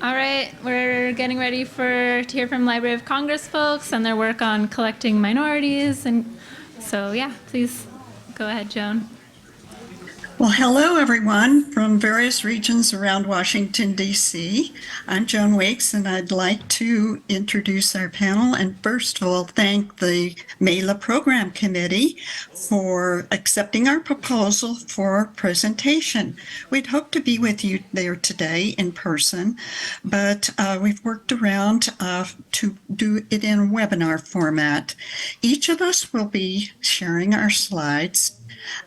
All right, we're getting ready to hear from Library of Congress folks and their work on collecting minorities. And so, yeah, please go ahead, Joan. Well, hello, everyone from various regions around Washington, D.C. I'm Joan Wakes, and I'd like to introduce our panel and first of all, thank the MELA Program Committee for accepting our proposal for presentation. We'd hope to be with you there today in person, but we've worked around to do it in a webinar format. Each of us will be sharing our slides.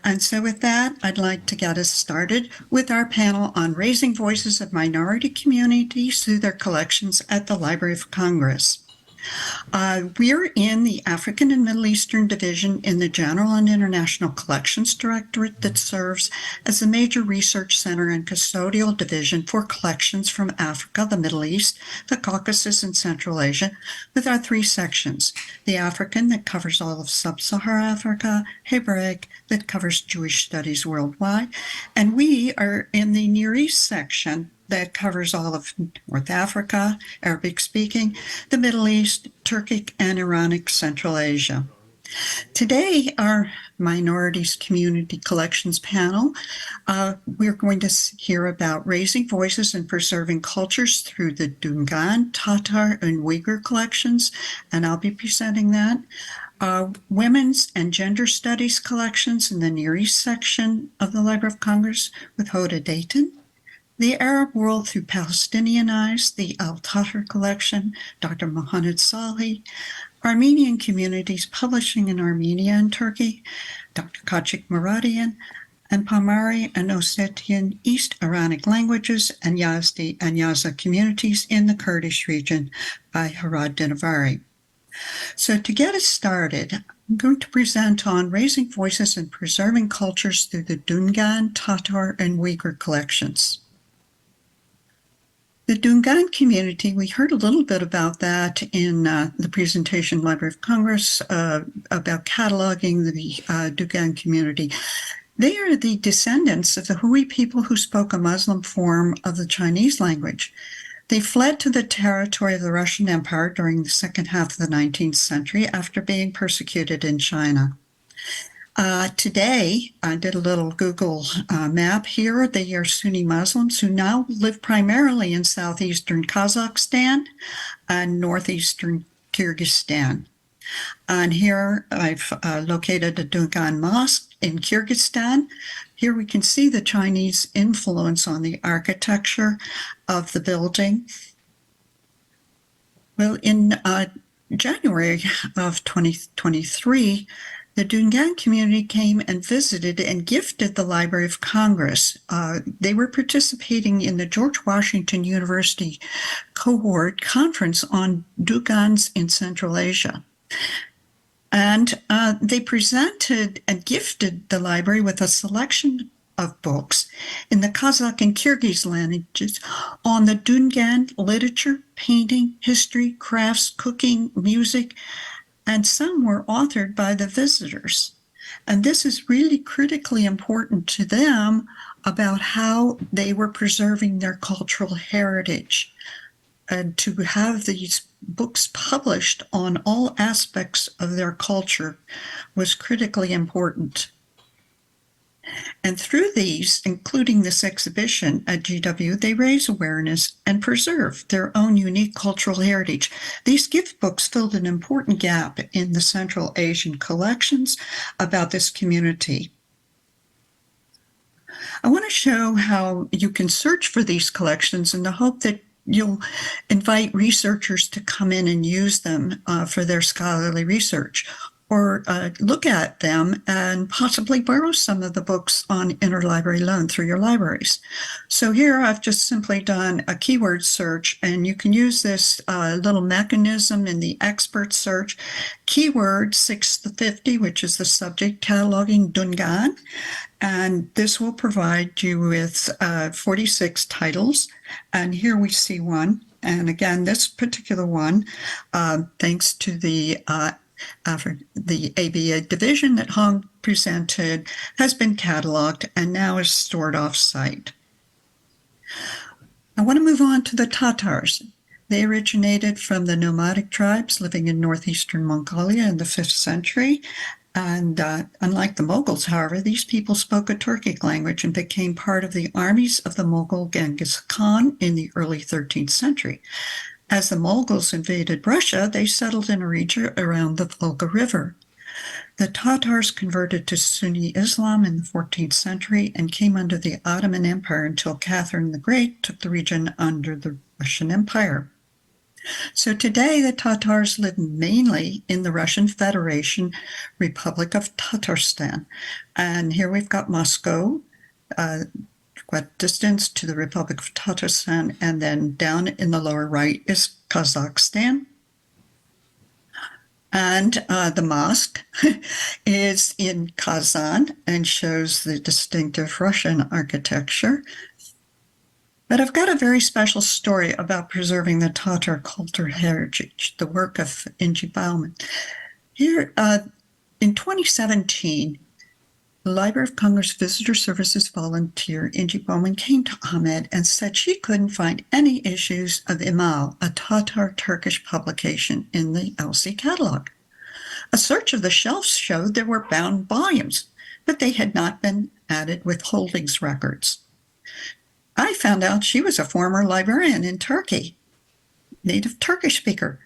And so with that, I'd like to get us started with our panel on raising voices of minority communities through their collections at the Library of Congress. We're in the African and Middle Eastern Division in the General and International Collections Directorate that serves as a major research center and custodial division for collections from Africa, the Middle East, the Caucasus, and Central Asia, with our three sections: the African that covers all of sub-Saharan Africa, Hebraic that covers Jewish studies worldwide, and we are in the Near East section that covers all of North Africa, Arabic-speaking, the Middle East, Turkic, and Iranic Central Asia. Today, our Minorities Community Collections panel, we're going to hear about raising voices and preserving cultures through the Dungan, Tatar, and Uyghur collections, and I'll be presenting that. Women's and Gender Studies collections in the Near East section of the Library of Congress with Huda, Dayton. The Arab World Through Palestinian Eyes, the Al-Tatar Collection, Dr. Muhannad Salhi. Armenian Communities Publishing in Armenia and Turkey, Dr. Khatchig Mouradian, and Pamari and Ossetian East Iranic Languages and Yazdi and Yaza Communities in the Kurdish region by Hirad Dinavari. So to get us started, I'm going to present on raising voices and preserving cultures through the Dungan, Tatar, and Uyghur collections. The Dungan community, we heard a little bit about that in the presentation Library of Congress about cataloging the Dungan community. They are the descendants of the Hui people who spoke a Muslim form of the Chinese language. They fled to the territory of the Russian Empire during the second half of the 19th century after being persecuted in China. Today, I did a little Google map here. They are Sunni Muslims who now live primarily in southeastern Kazakhstan and northeastern Kyrgyzstan. And here I've located a Dungan mosque in Kyrgyzstan. Here we can see the Chinese influence on the architecture of the building. Well, in January of 2023, the Dungan community came and visited and gifted the Library of Congress. They were participating in the George Washington University cohort conference on Dungans in Central Asia. And they presented and gifted the library with a selection of books in the Kazakh and Kyrgyz languages on the Dungan literature, painting, history, crafts, cooking, music, and some were authored by the visitors. And this is really critically important to them about how they were preserving their cultural heritage. And to have these books published on all aspects of their culture was critically important. And through these, including this exhibition at GW, they raise awareness and preserve their own unique cultural heritage. These gift books filled an important gap in the Central Asian collections about this community. I want to show how you can search for these collections in the hope that you'll invite researchers to come in and use them for their scholarly research, or look at them and possibly borrow some of the books on interlibrary loan through your libraries. So here I've just simply done a keyword search, and you can use this little mechanism in the expert search. Keyword 650, which is the subject, cataloging Dungan, and this will provide you with 46 titles. And here we see one. And again, this particular one, thanks to the ABA division that Hong presented, has been cataloged and now is stored off-site. I want to move on to the Tatars. They originated from the nomadic tribes living in northeastern Mongolia in the 5th century. And unlike the Mughals, however, these people spoke a Turkic language and became part of the armies of the Mughal Genghis Khan in the early 13th century. As the Mongols invaded Russia, they settled in a region around the Volga River. The Tatars converted to Sunni Islam in the 14th century and came under the Ottoman Empire until Catherine the Great took the region under the Russian Empire. So today, the Tatars live mainly in the Russian Federation Republic of Tatarstan. And here we've got Moscow, what distance to the Republic of Tatarstan, and then down in the lower right is Kazakhstan. And the mosque is in Kazan and shows the distinctive Russian architecture. But I've got a very special story about preserving the Tatar cultural heritage, the work of Ingi Bauman. Here, in 2017, the Library of Congress Visitor Services volunteer Ingi Bauman came to Ahmed and said she couldn't find any issues of Imal, a Tatar Turkish publication, in the LC catalog. A search of the shelves showed there were bound volumes, but they had not been added with holdings records. I found out she was a former librarian in Turkey, native Turkish speaker.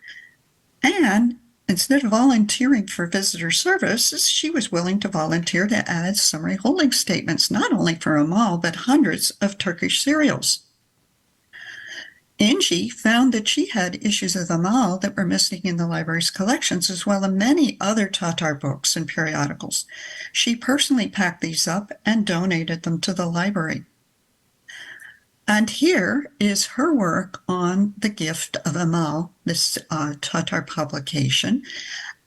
And instead of volunteering for visitor services, she was willing to volunteer to add summary holding statements, not only for Amal, but hundreds of Turkish serials. Angie found that she had issues of Amal that were missing in the library's collections, as well as many other Tatar books and periodicals. She personally packed these up and donated them to the library. And here is her work on the gift of Amal, this Tatar publication.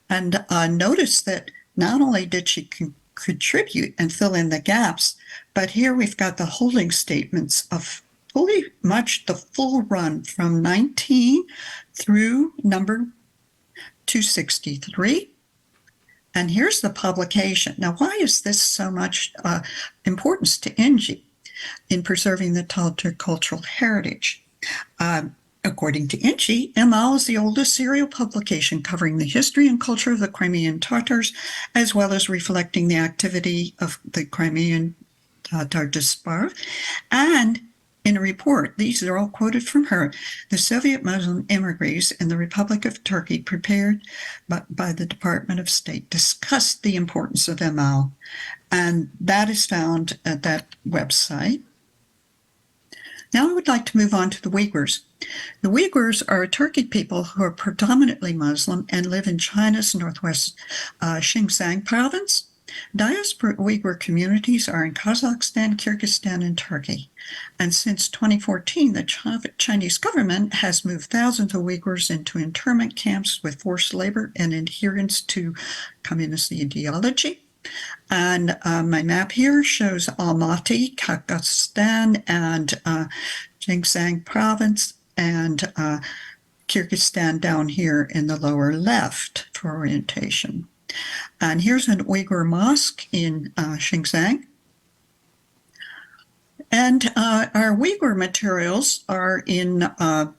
And notice that not only did she contribute and fill in the gaps, but here we've got the holding statements of pretty much the full run from 19 through number 263. And here's the publication. Now, why is this so much importance to Ingi in preserving the Tatar cultural heritage? According to Ingi, Amal is the oldest serial publication covering the history and culture of the Crimean Tatars, as well as reflecting the activity of the Crimean Tatar diaspora. And in a report, these are all quoted from her, the Soviet Muslim immigrants in the Republic of Turkey, prepared by the Department of State, discussed the importance of Amal. And that is found at that website. Now I would like to move on to the Uyghurs. The Uyghurs are a Turkic people who are predominantly Muslim and live in China's northwest Xinjiang province. Diaspora Uyghur communities are in Kazakhstan, Kyrgyzstan, and Turkey. And since 2014, the Chinese government has moved thousands of Uyghurs into internment camps with forced labor and adherence to communist ideology. And my map here shows Almaty, Kazakhstan, and Xinjiang province, and Kyrgyzstan down here in the lower left for orientation. And here's an Uyghur mosque in Xinjiang. And our Uyghur materials are in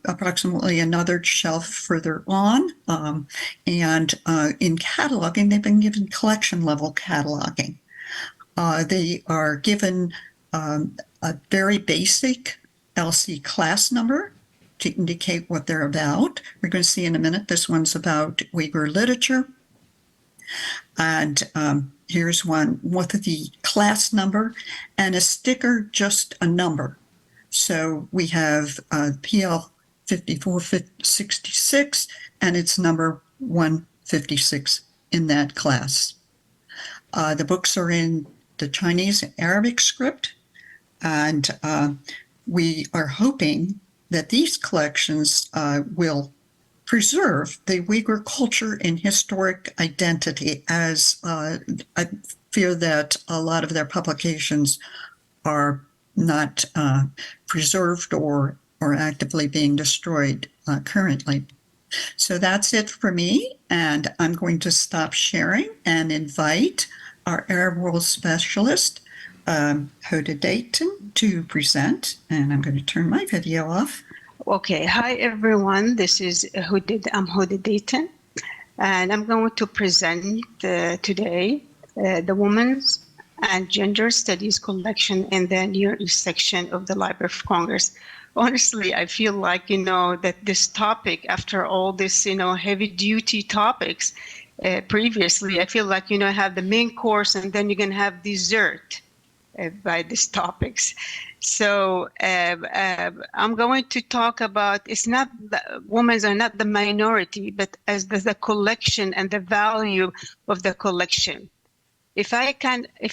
approximately another shelf further on. And in cataloging, they've been given collection level cataloging. They are given a very basic LC class number to indicate what they're about. We're going to see in a minute, this one's about Uyghur literature. And here's one with the class number and a sticker, just a number. So we have PL 5466, and it's number 156 in that class. The books are in the Chinese and Arabic script, and we are hoping that these collections will preserve the Uyghur culture and historic identity, as I fear that a lot of their publications are not preserved or actively being destroyed currently. So that's it for me, and I'm going to stop sharing and invite our Arab World Specialist, Huda Dayton to present, and I'm going to turn my video off. Okay, hi everyone. This is Huda. I'm Huda Dayton, and I'm going to present today the Women's and Gender Studies collection in the Near East section of the Library of Congress. Honestly, I feel like, that this topic, after all this, heavy duty topics previously, I feel like, I have the main course and then you're going to have dessert by these topics. So I'm going to talk about, it's not, women are not the minority, but as the collection and the value of the collection. If I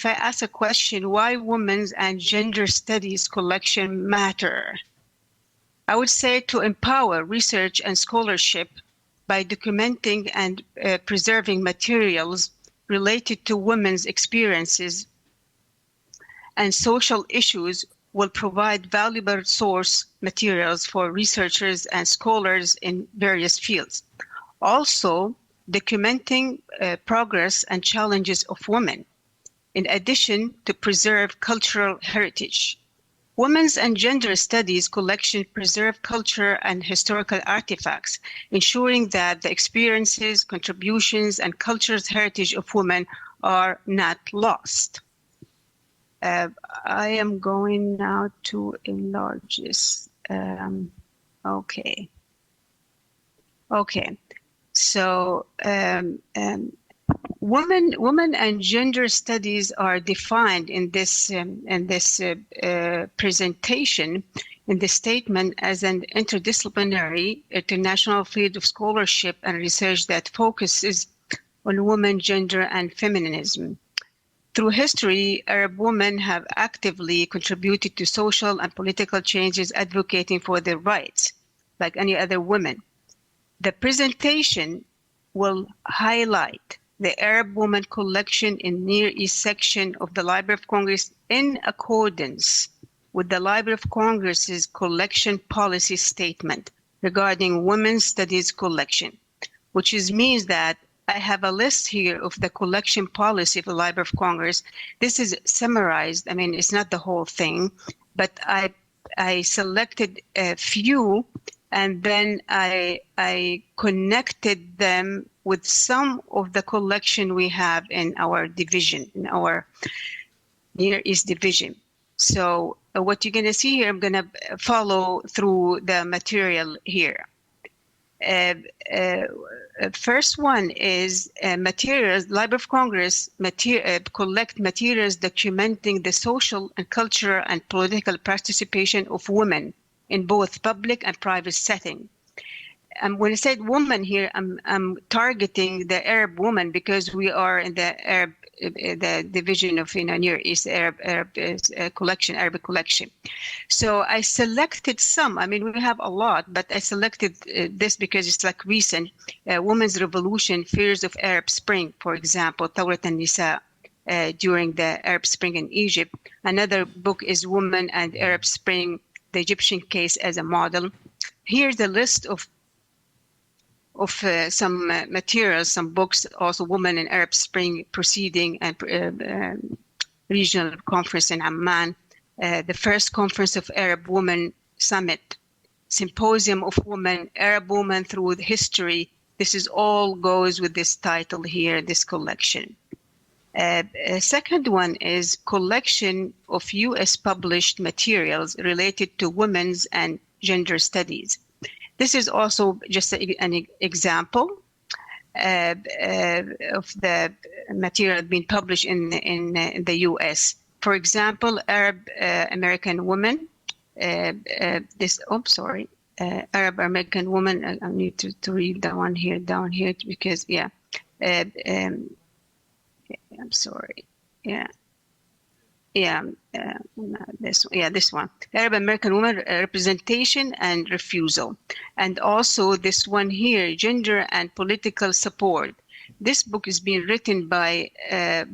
ask a question, why women's and gender studies collection matter? I would say to empower research and scholarship by documenting and preserving materials related to women's experiences and social issues will provide valuable source materials for researchers and scholars in various fields. Also, documenting progress and challenges of women, in addition to preserve cultural heritage. Women's and Gender Studies collection preserve culture and historical artifacts, ensuring that the experiences, contributions, and cultural heritage of women are not lost. I am going now to enlarge this. Okay. So, women and gender studies are defined in this presentation, in the statement, as an interdisciplinary international field of scholarship and research that focuses on women, gender, and feminism. Through history, Arab women have actively contributed to social and political changes, advocating for their rights, like any other women. The presentation will highlight the Arab Woman collection in Near East section of the Library of Congress in accordance with the Library of Congress's collection policy statement regarding women's studies collection, which means that I have a list here of the collection policy of the Library of Congress. This is summarized. I mean, it's not the whole thing, but I selected a few, and then I connected them with some of the collection we have in our division, in our Near East division. So what you're going to see here, I'm going to follow through the material here. First one is materials. Library of Congress collect materials documenting the social and cultural and political participation of women in both public and private setting. When I said woman here, I'm targeting the Arab woman because we are in the Arab, the division of Near East Arabic collection. So I selected some. I mean, we have a lot, but I selected this because it's like recent. Women's Revolution, Fears of Arab Spring, for example, Thawrat an-Nisa during the Arab Spring in Egypt. Another book is Women and Arab Spring, the Egyptian Case as a Model. Here's a list of some materials, some books, also Women in Arab Spring Proceeding and Regional Conference in Amman, the first Conference of Arab Women Summit, Symposium of Women, Arab Women Through History. This is all goes with this title here, this collection. Second one is collection of U.S. published materials related to women's and gender studies. This is also just an example of the material being published in the U.S. For example, Arab American women. Arab American woman. I need to read that one here down here because I'm sorry. This one. Arab American woman representation and refusal. And also this one here, gender and political support. This book is being written by I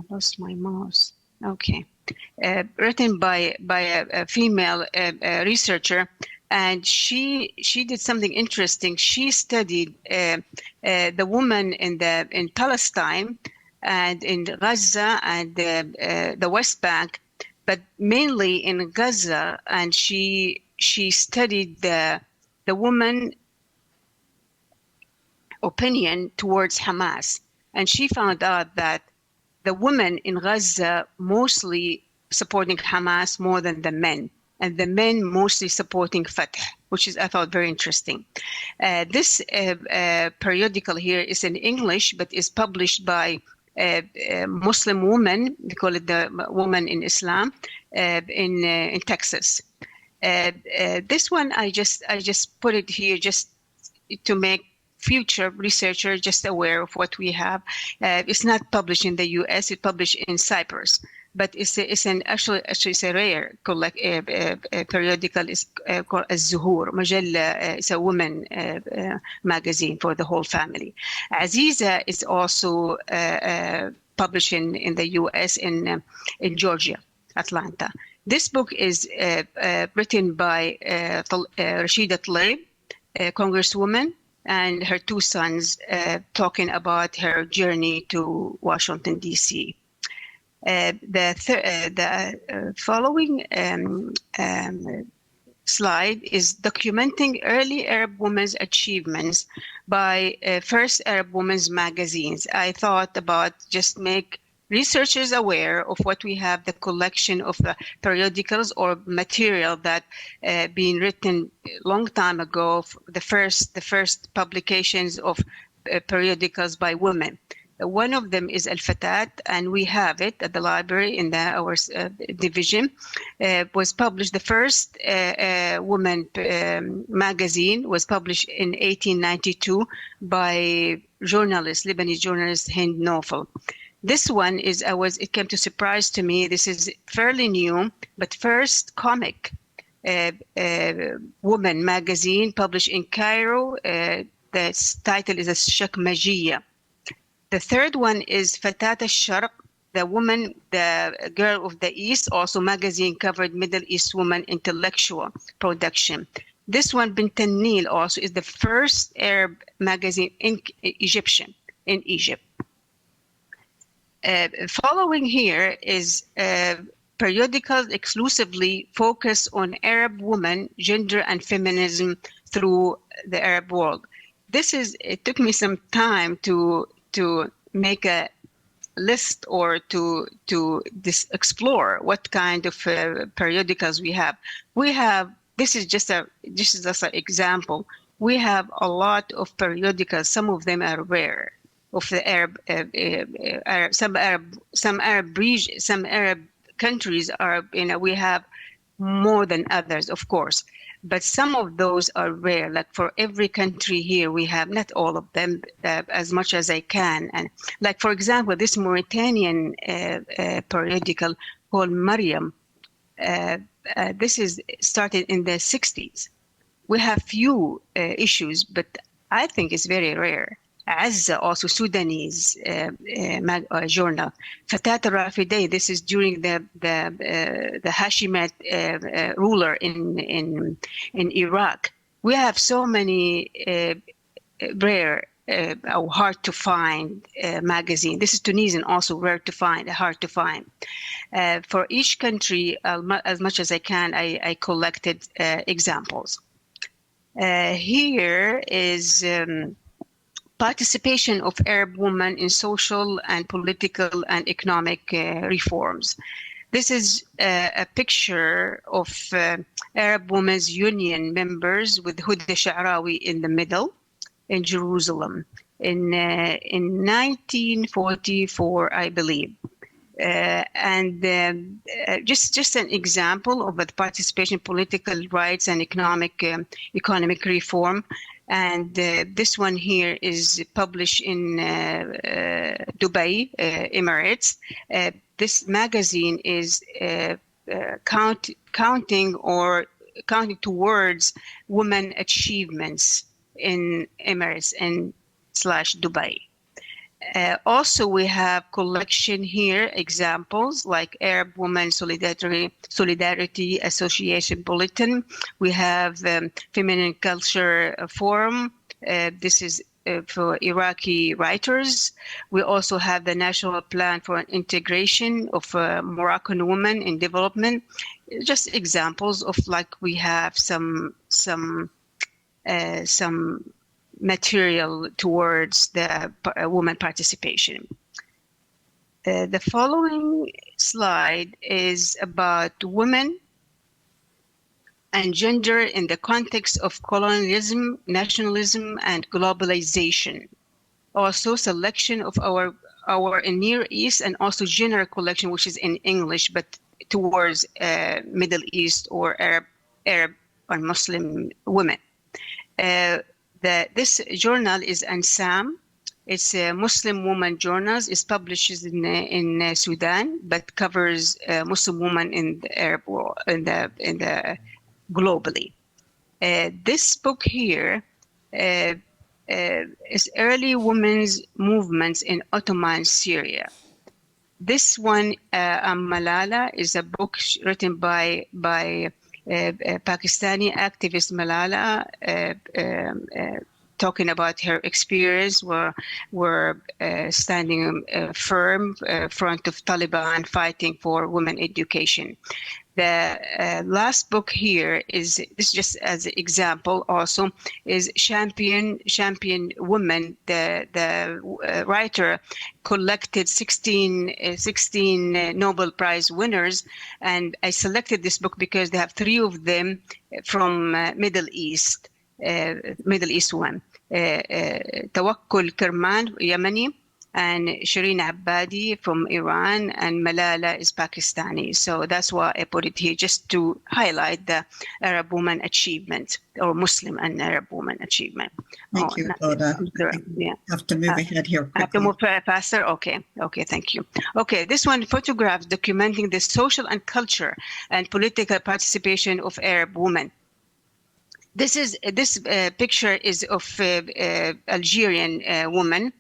lost my mouse. Okay. Written by a female researcher, and she did something interesting. She studied the woman in Palestine and in Gaza and the West Bank, but mainly in Gaza, and she studied the woman opinion towards Hamas, and she found out that the women in Gaza mostly supporting Hamas more than the men, and the men mostly supporting Fatah, which is, I thought, very interesting. This periodical here is in English, but is published by Muslim woman, they call it the Woman in Islam, in Texas. This one, I just put it here just to make future researchers just aware of what we have. It's not published in the U.S., it's published in Cyprus, but it's actually it's a rare periodical. It's called Az-Zuhur Majalla. It's a woman magazine for the whole family. Aziza is also published in the U.S. in Georgia, Atlanta. This book is written by Rashida Tlaib, a congresswoman, and her two sons, talking about her journey to Washington, D.C. The following slide is documenting early Arab women's achievements by first Arab women's magazines. I thought about just make researchers aware of what we have, the collection of the periodicals or material that been written a long time ago, the first publications of periodicals by women. One of them is Al-Fatat, and we have it at the library in our division. Was published, the first woman magazine was published in 1892 by Lebanese journalist Hind Nofel. This one is, it came to surprise to me. This is fairly new, but first comic woman magazine published in Cairo. The title is Shakmajiyya. The third one is Fatat al-Sharq, the girl of the East, also magazine covered Middle East woman intellectual production. This one, Bint al-Nil, also is the first Arab magazine in Egypt. Following here is periodicals exclusively focus on Arab women, gender, and feminism through the Arab world. It took me some time to make a list or to explor what kind of periodicals we have. This is just an example. We have a lot of periodicals. Some of them are rare. Of the some Arab countries are, we have more than others, of course, but some of those are rare. Like for every country here, we have not all of them, as much as I can. And like, for example, this Mauritanian periodical called Mariam, this is started in the 60s. We have few issues, but I think it's very rare. Azza, also Sudanese journal. Fatat al-Rafideh, this is during the Hashemite ruler in Iraq. We have so many rare or hard to find magazine. This is Tunisian, also rare to find, hard to find. For each country, as much as I can, I collected examples. Here is participation of Arab women in social and political and economic reforms. This is a picture of Arab Women's Union members with Huda Sha'rawi in the middle in Jerusalem in 1944, I believe. Just an example of the participation in political rights and economic reform. And this one here is published in Dubai, Emirates. This magazine is counting towards women achievements in Emirates and / Dubai. Also, we have collection here, examples like Arab Women Solidarity Association Bulletin. We have Feminine Culture Forum. This is for Iraqi writers. We also have the National Plan for Integration of Moroccan Women in Development. Just examples of like we have some material towards the woman participation. The following slide is about women and gender in the context of colonialism, nationalism, and globalization. Also, selection of our Near East, and also general collection, which is in English, but towards Middle East or Arab or Muslim women. This journal is Ansam. It's a Muslim woman journal. It's published in Sudan, but covers Muslim women in the Arab world, globally. This book here is early women's movements in Ottoman Syria. This one, Malala, is a book written by Pakistani activist Malala, talking about her experience, were standing firm front of Taliban, fighting for women education. The last book here is just as an example. Also, is Champion Women. The writer collected 16 Nobel Prize winners, and I selected this book because they have 3 of them from Middle East one. Tawakkul Kerman, Yemeni, and Shireen Abbadi from Iran, and Malala is Pakistani. So that's why I put it here, just to highlight the Arab woman achievement, or Muslim and Arab woman achievement. Thank you, Huda. Yeah. Have to move ahead here quickly. I have to move faster? Okay, thank you. Okay, this one, photographs documenting the social and culture and political participation of Arab women. This picture is of Algerian woman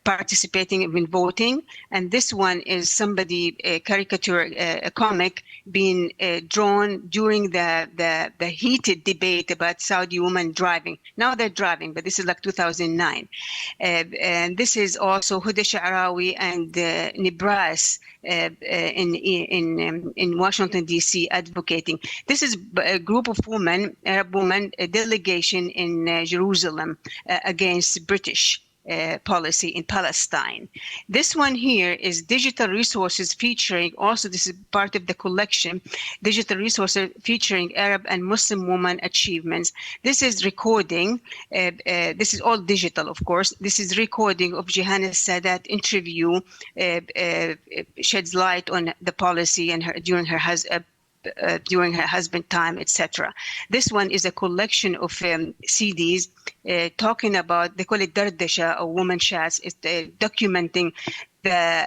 participating in voting, and this one is somebody, a caricature, a comic being drawn during the heated debate about Saudi women driving. Now they're driving, but this is like 2009. And this is also Huda Sha'rawi and Nibras in Washington, D.C. advocating. This is a group of women, Arab women, a delegation in Jerusalem against British policy in Palestine. This one here is digital resources featuring, also this is part of the collection, digital resources featuring Arab and Muslim women achievements. This is recording, this is all digital, of course. This is recording of Johanna Sadat interview, sheds light on the policy and during her husband time, etc. This one is a collection of CDs talking about, they call it Dardasha, or woman chats. It's documenting the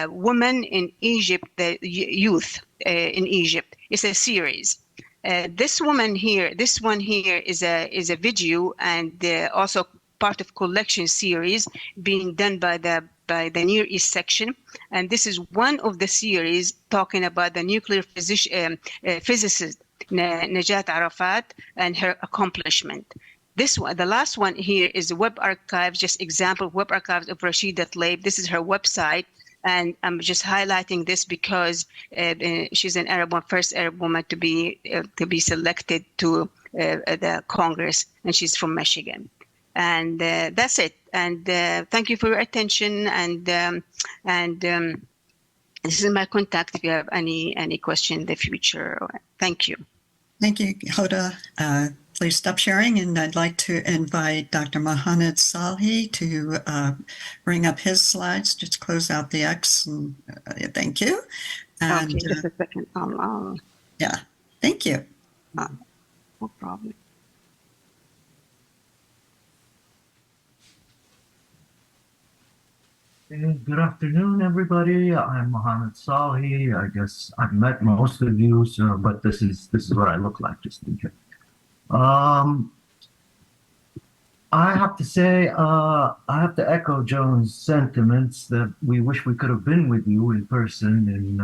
women in Egypt, the youth in Egypt. It's a series. This one here is a video, and also part of collection series being done by the Near East section, and this is one of the series talking about the nuclear physicist Najat Arafat and her accomplishment. This one, the last one here, is web archives, just example web archives of Rashida Tlaib. This is her website, and I'm just highlighting this because she's an first Arab woman to be selected to the Congress, and she's from Michigan. And that's it. And thank you for your attention. And this is my contact if you have any question in the future. Thank you. Thank you, Huda. Please stop sharing, and I'd like to invite Dr. Muhannad Salhi to bring up his slides. Just close out the X, and thank you. And, okay, just a second. Yeah, thank you. No problem. Good afternoon, everybody. I'm Muhammad Salhi. I guess I've met most of you, so, but this is what I look like just in case. I have to say, I have to echo Joan's sentiments that we wish we could have been with you in person in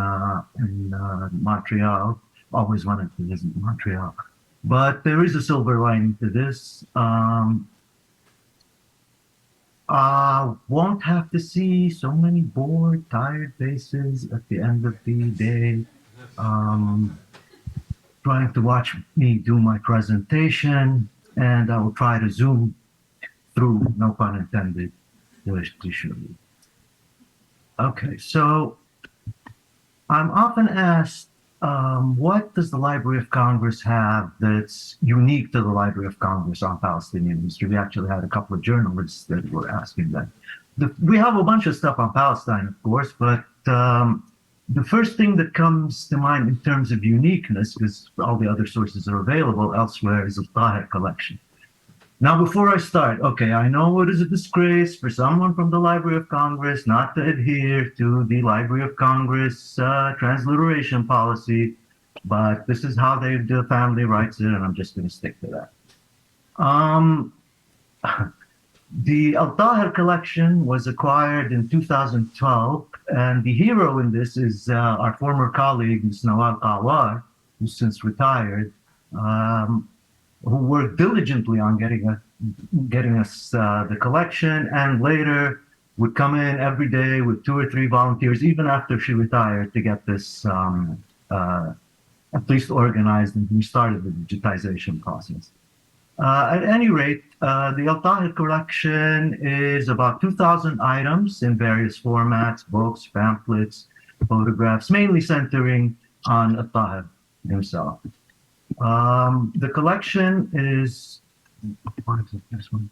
Montreal. Always wanted to visit Montreal, but there is a silver lining to this. Won't have to see so many bored, tired faces at the end of the day. Um, Trying to watch me do my presentation, and I will try to zoom through, no pun intended, to show you. Okay, so I'm often asked, what does the Library of Congress have that's unique to the Library of Congress on Palestinian history? We actually had a couple of journalists that were asking that. We have a bunch of stuff on Palestine, of course, but the first thing that comes to mind in terms of uniqueness, because all the other sources are available elsewhere, is the Tahir collection. Now, before I start, okay, I know it is a disgrace for someone from the Library of Congress not to adhere to the Library of Congress transliteration policy, but this is how the family writes it, and I'm just going to stick to that. The Al-Tahir collection was acquired in 2012, and the hero in this is our former colleague, Ms. Nawal Qawar, who's since retired, who worked diligently on getting us the collection, and later would come in every day with 2 or 3 volunteers, even after she retired, to get this at least organized, and we started the digitization process. At any rate, the Al-Tahir collection is about 2,000 items in various formats, books, pamphlets, photographs, mainly centering on Al-Tahir himself. The collection is, what is it? This one.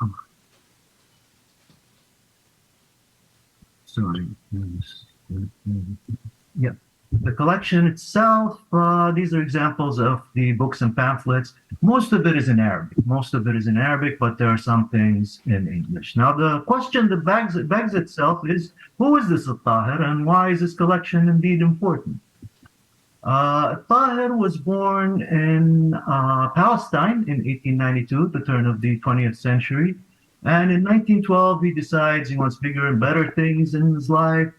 Oh. Sorry. Yeah. The collection itself, these are examples of the books and pamphlets. Most of it is in Arabic. But there are some things in English. Now, the question that begs itself is, who is this Al-Tahir, and why is this collection indeed important? Tahir was born in Palestine in 1892, the turn of the 20th century. And in 1912, he decides he wants bigger and better things in his life,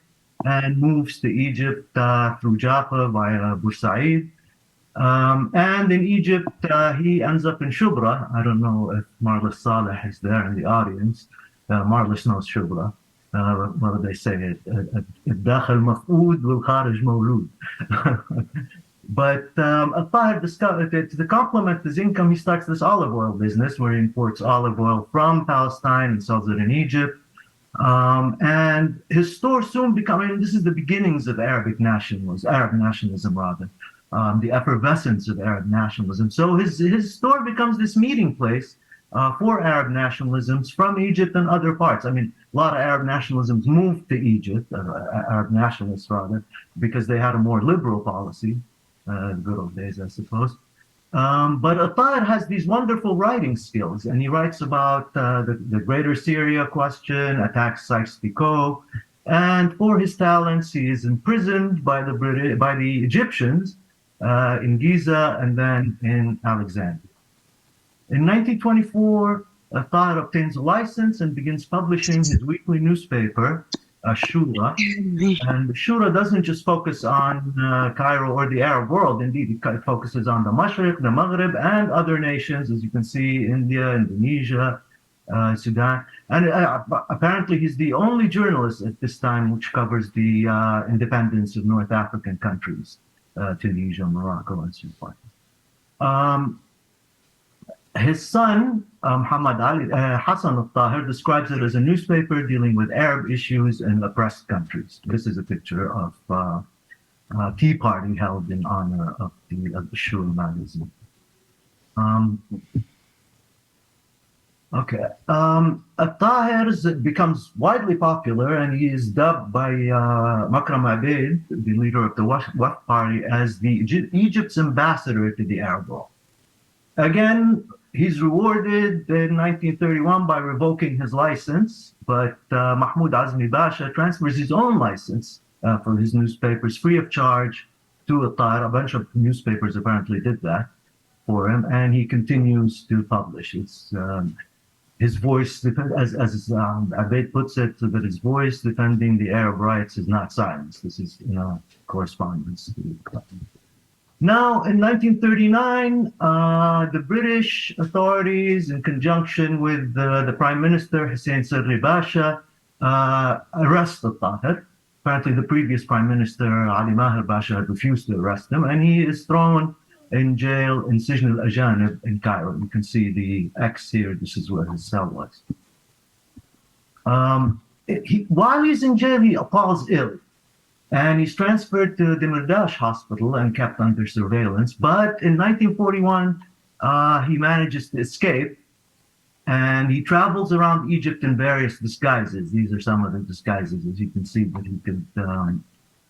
and moves to Egypt through Jaffa via Bursaid. And in Egypt, he ends up in Shubra. I don't know if Marlis Saleh is there in the audience. Marlis knows Shubra. What do they say? الداخل مفقود والخارج مولود. But Al-Tahir discovered, to complement his income, he starts this olive oil business where he imports olive oil from Palestine and sells it in Egypt. And his store soon becoming, this is the beginnings of Arab nationalism rather, the effervescence of Arab nationalism. So his store becomes this meeting place for Arab nationalisms from Egypt and other parts. I mean, a lot of Arab nationalisms moved to Egypt, Arab nationalists rather, because they had a more liberal policy, good old days, I suppose. But Al-Tahir has these wonderful writing skills, and he writes about the Greater Syria question, attacks Sykes-Picot, and for his talents, he is imprisoned by the Egyptians in Giza and then in Alexandria. In 1924, Al-Tahir obtains a license and begins publishing his weekly newspaper, Shura. And Shura doesn't just focus on Cairo or the Arab world. Indeed, it focuses on the Mashriq, the Maghrib, and other nations, as you can see, India, Indonesia, Sudan. And apparently he's the only journalist at this time which covers the independence of North African countries, Tunisia, Morocco, and so forth. His son, Muhammad Hassan al-Tahir, describes it as a newspaper dealing with Arab issues in oppressed countries. This is a picture of a tea party held in honor of the Shura magazine. Okay. Al-Tahir becomes widely popular, and he is dubbed by Makram Abeid, the leader of the Waqf party, as Egypt's ambassador to the Arab world. Again, he's rewarded in 1931 by revoking his license, but Mahmoud Azmi Basha transfers his own license for his newspapers free of charge to Al-Tahir. A bunch of newspapers apparently did that for him, and he continues to publish. his voice, as Abed puts it, that his voice defending the Arab rights is not silence. This is correspondence. Now, in 1939, the British authorities, in conjunction with the Prime Minister Hussein Sarri Pasha, arrest al-Tahir. Apparently, the previous Prime Minister Ali Maher Pasha had refused to arrest him, and he is thrown in jail in Sijn al-Ajanib in Cairo. You can see the X here. This is where his cell was. While he's in jail, he falls ill. And he's transferred to the Demirdash Hospital and kept under surveillance. But in 1941, he manages to escape, and he travels around Egypt in various disguises. These are some of the disguises, as you can see, that he could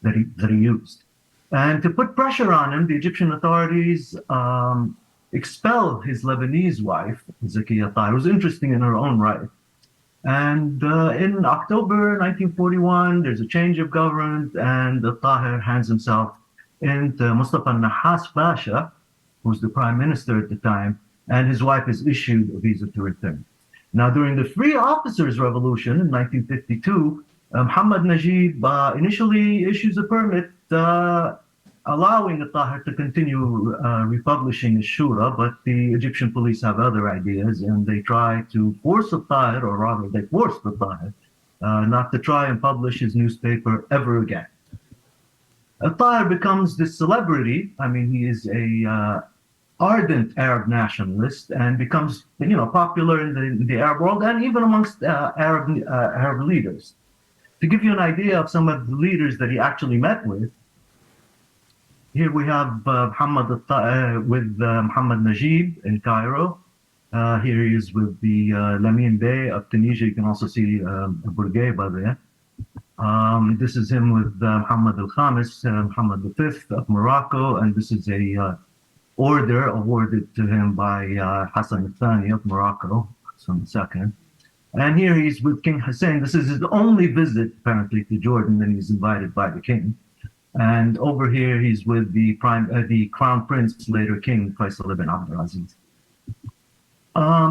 that he used. And to put pressure on him, the Egyptian authorities expel his Lebanese wife, Zakiya Tahir, who was interesting in her own right. And in October 1941, there's a change of government, and Tahir hands himself into Mustafa Nahas Pasha, who's the prime minister at the time, and his wife is issued a visa to return. Now, during the Free Officers Revolution in 1952, Muhammad Najib initially issues a permit allowing Tahir to continue republishing his Shura, but the Egyptian police have other ideas, and they try to force Tahir, or rather they forced Tahir, not to try and publish his newspaper ever again. Tahir becomes this celebrity. I mean, he is a ardent Arab nationalist and becomes, popular in the Arab world and even amongst Arab leaders. To give you an idea of some of the leaders that he actually met with, here we have Muhammad Najib in Cairo. Here he is with the Lamine Bey of Tunisia. You can also see Bourguiba there. This is him with Muhammad al-Khamis, Muhammad V of Morocco, and this is a order awarded to him by Hassan al-Thani of Morocco, Hassan II. And here he's with King Hussein. This is his only visit, apparently, to Jordan, and he's invited by the king. And over here, he's with the crown prince, later King Faisal ibn Abdulaziz.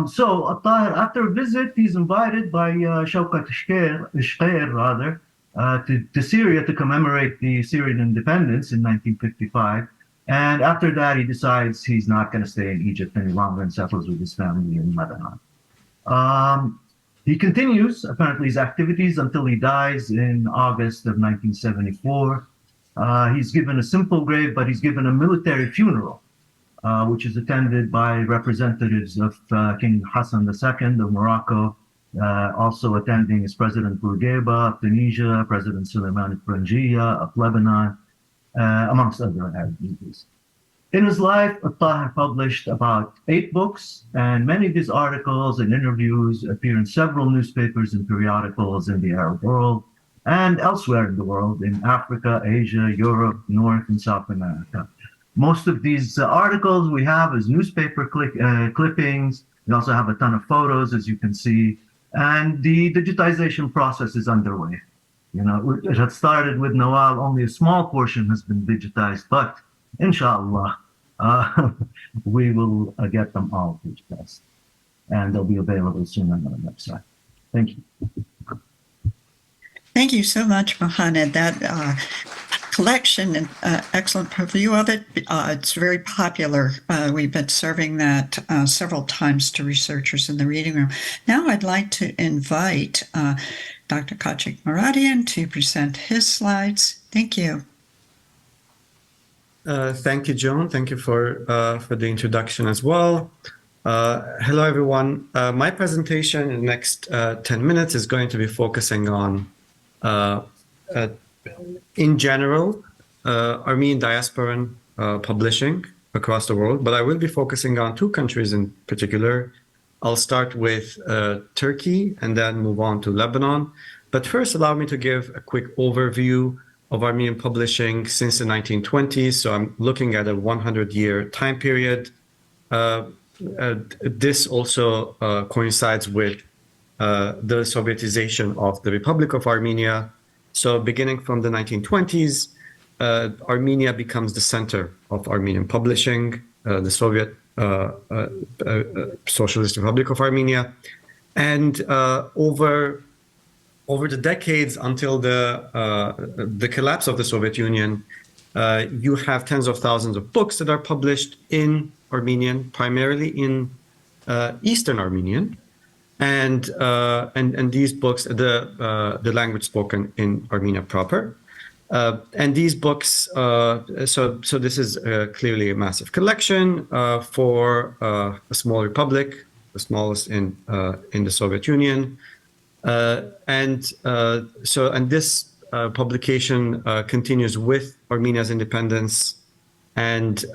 So Tahir, after a visit, he's invited by Shawkat Shqair, to Syria to commemorate the Syrian independence in 1955. And after that, he decides he's not going to stay in Egypt any longer and settles with his family in Lebanon. He continues, apparently, his activities until he dies in August of 1974. He's given a simple grave, but he's given a military funeral, which is attended by representatives of King Hassan II of Morocco. Also attending is President Bourguiba of Tunisia, President Suleiman Frangiya of Lebanon, amongst other Arab leaders. In his life, Tahir published about 8 books, and many of his articles and interviews appear in several newspapers and periodicals in the Arab world and elsewhere in the world, in Africa, Asia, Europe, North and South America. Most of these articles we have as newspaper clippings. We also have a ton of photos, as you can see, and the digitization process is underway. It had started with Nawal. Only a small portion has been digitized, but inshallah, we will get them all digitized, and they'll be available soon on our website. Thank you. Thank you so much, Muhannad. That collection and excellent review of it. It's very popular. We've been serving that several times to researchers in the reading room. Now I'd like to invite Dr. Khatchig Mouradian to present his slides. Thank you. Thank you, Joan. Thank you for the introduction as well. Hello, everyone. My presentation in the next 10 minutes is going to be focusing on, in general, Armenian diasporan publishing across the world, but I will be focusing on 2 countries in particular. I'll start with Turkey and then move on to Lebanon. But first, allow me to give a quick overview of Armenian publishing since the 1920s. So I'm looking at a 100-year time period. This also coincides with the Sovietization of the Republic of Armenia. So beginning from the 1920s, Armenia becomes the center of Armenian publishing, the Soviet Socialist Republic of Armenia. And over the decades until the collapse of the Soviet Union, you have tens of thousands of books that are published in Armenian, primarily in Eastern Armenian, and these books, the language spoken in Armenia proper, and these books. So this is clearly a massive collection for a small republic, the smallest in the Soviet Union. And this publication continues with Armenia's independence, and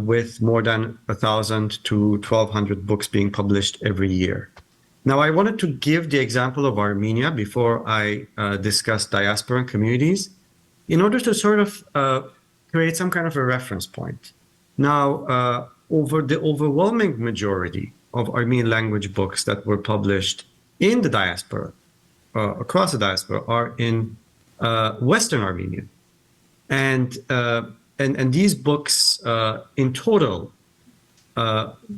with more than 1,000 to 1,200 books being published every year. Now, I wanted to give the example of Armenia before I discuss diasporan communities, in order to sort of create some kind of a reference point. Now, over the overwhelming majority of Armenian language books that were published in the diaspora, across the diaspora, are in Western Armenian, and these books in total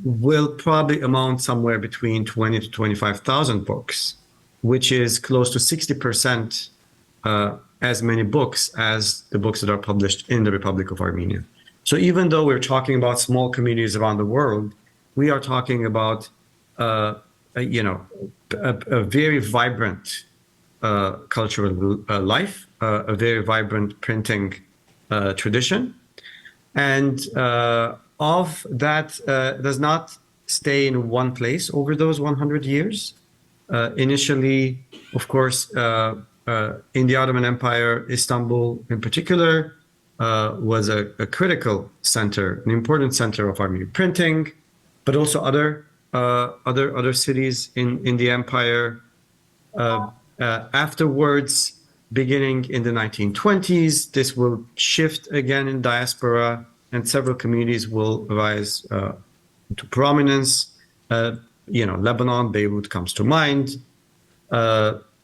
will probably amount somewhere between 20 to 25,000 books, which is close to 60% as many books as the books that are published in the Republic of Armenia. So even though we're talking about small communities around the world, we are talking about a very vibrant cultural life, a very vibrant printing tradition, and of that does not stay in one place over those 100 years. Initially, of course, in the Ottoman Empire, Istanbul in particular was a critical center, an important center of Armenian printing, but also other cities in the empire. Afterwards, beginning in the 1920s, this will shift again in diaspora, and several communities will rise to prominence. Lebanon, Beirut comes to mind.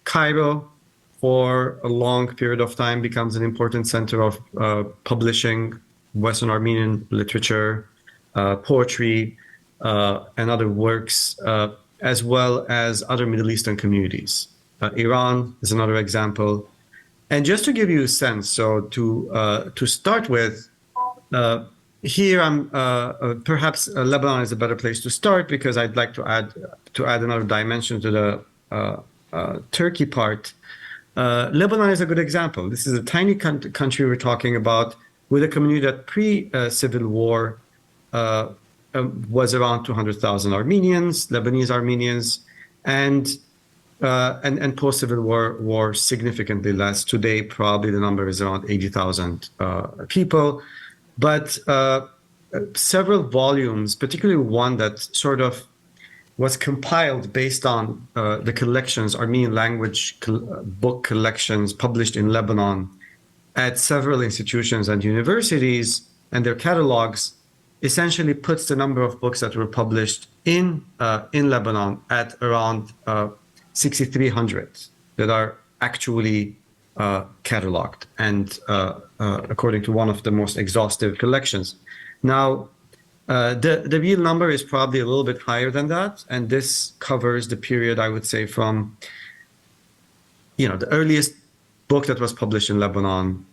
Cairo, for a long period of time, becomes an important center of publishing Western Armenian literature, poetry, and other works, as well as other Middle Eastern communities. Iran is another example. And just to give you a sense, so to start with, here I'm perhaps Lebanon is a better place to start, because I'd like to add another dimension to the Turkey part. Lebanon is a good example. This is a tiny country we're talking about, with a community that pre-Civil War was around 200,000 Armenians, Lebanese Armenians, and post-Civil War significantly less. Today, probably the number is around 80,000 people. But several volumes, particularly one that sort of was compiled based on the collections, Armenian language book collections published in Lebanon at several institutions and universities, and their catalogs, essentially puts the number of books that were published in Lebanon at around 6,300 that are actually cataloged, and according to one of the most exhaustive collections. Now, the real number is probably a little bit higher than that, and this covers the period, I would say, from the earliest book that was published in Lebanon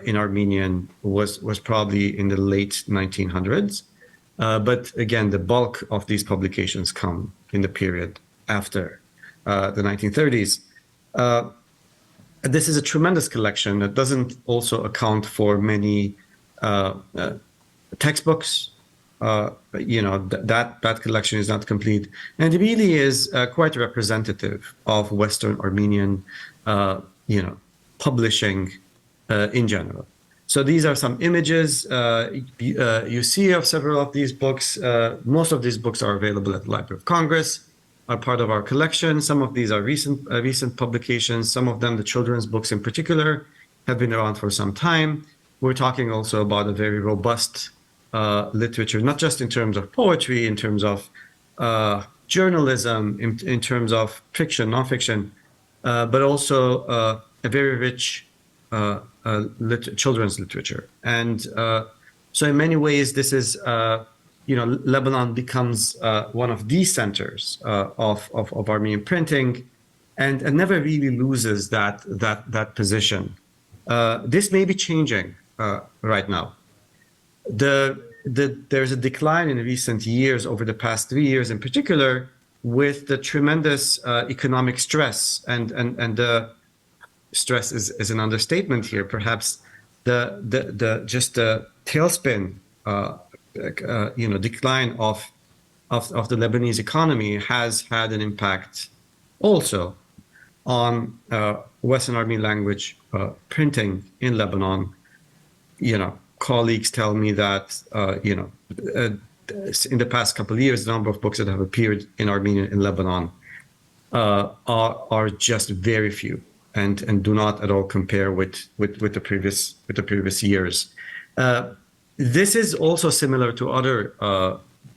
in Armenian was probably in the late 1900s. But again, the bulk of these publications come in the period after the 1930s. This is a tremendous collection that doesn't also account for many textbooks. That collection is not complete, and it really is quite representative of Western Armenian, publishing in general. So these are some images you see of several of these books. Most of these books are available at the Library of Congress, are part of our collection. Some of these are recent publications. Some of them, the children's books in particular, have been around for some time. We're talking also about a very robust literature, not just in terms of poetry, in terms of journalism, in terms of fiction, nonfiction, but also a very rich children's literature. And so in many ways, this is, Lebanon becomes one of the centers of Armenian printing, and never really loses that position. This may be changing right now. There's a decline in recent years, over the past 3 years in particular, with the tremendous economic stress, and the stress is an understatement here. Perhaps the tailspin, decline of the Lebanese economy has had an impact also on Western Armenian language printing in Lebanon. Colleagues tell me that in the past couple of years, the number of books that have appeared in Armenian in Lebanon are just very few, and do not at all compare with the previous years. This is also similar to other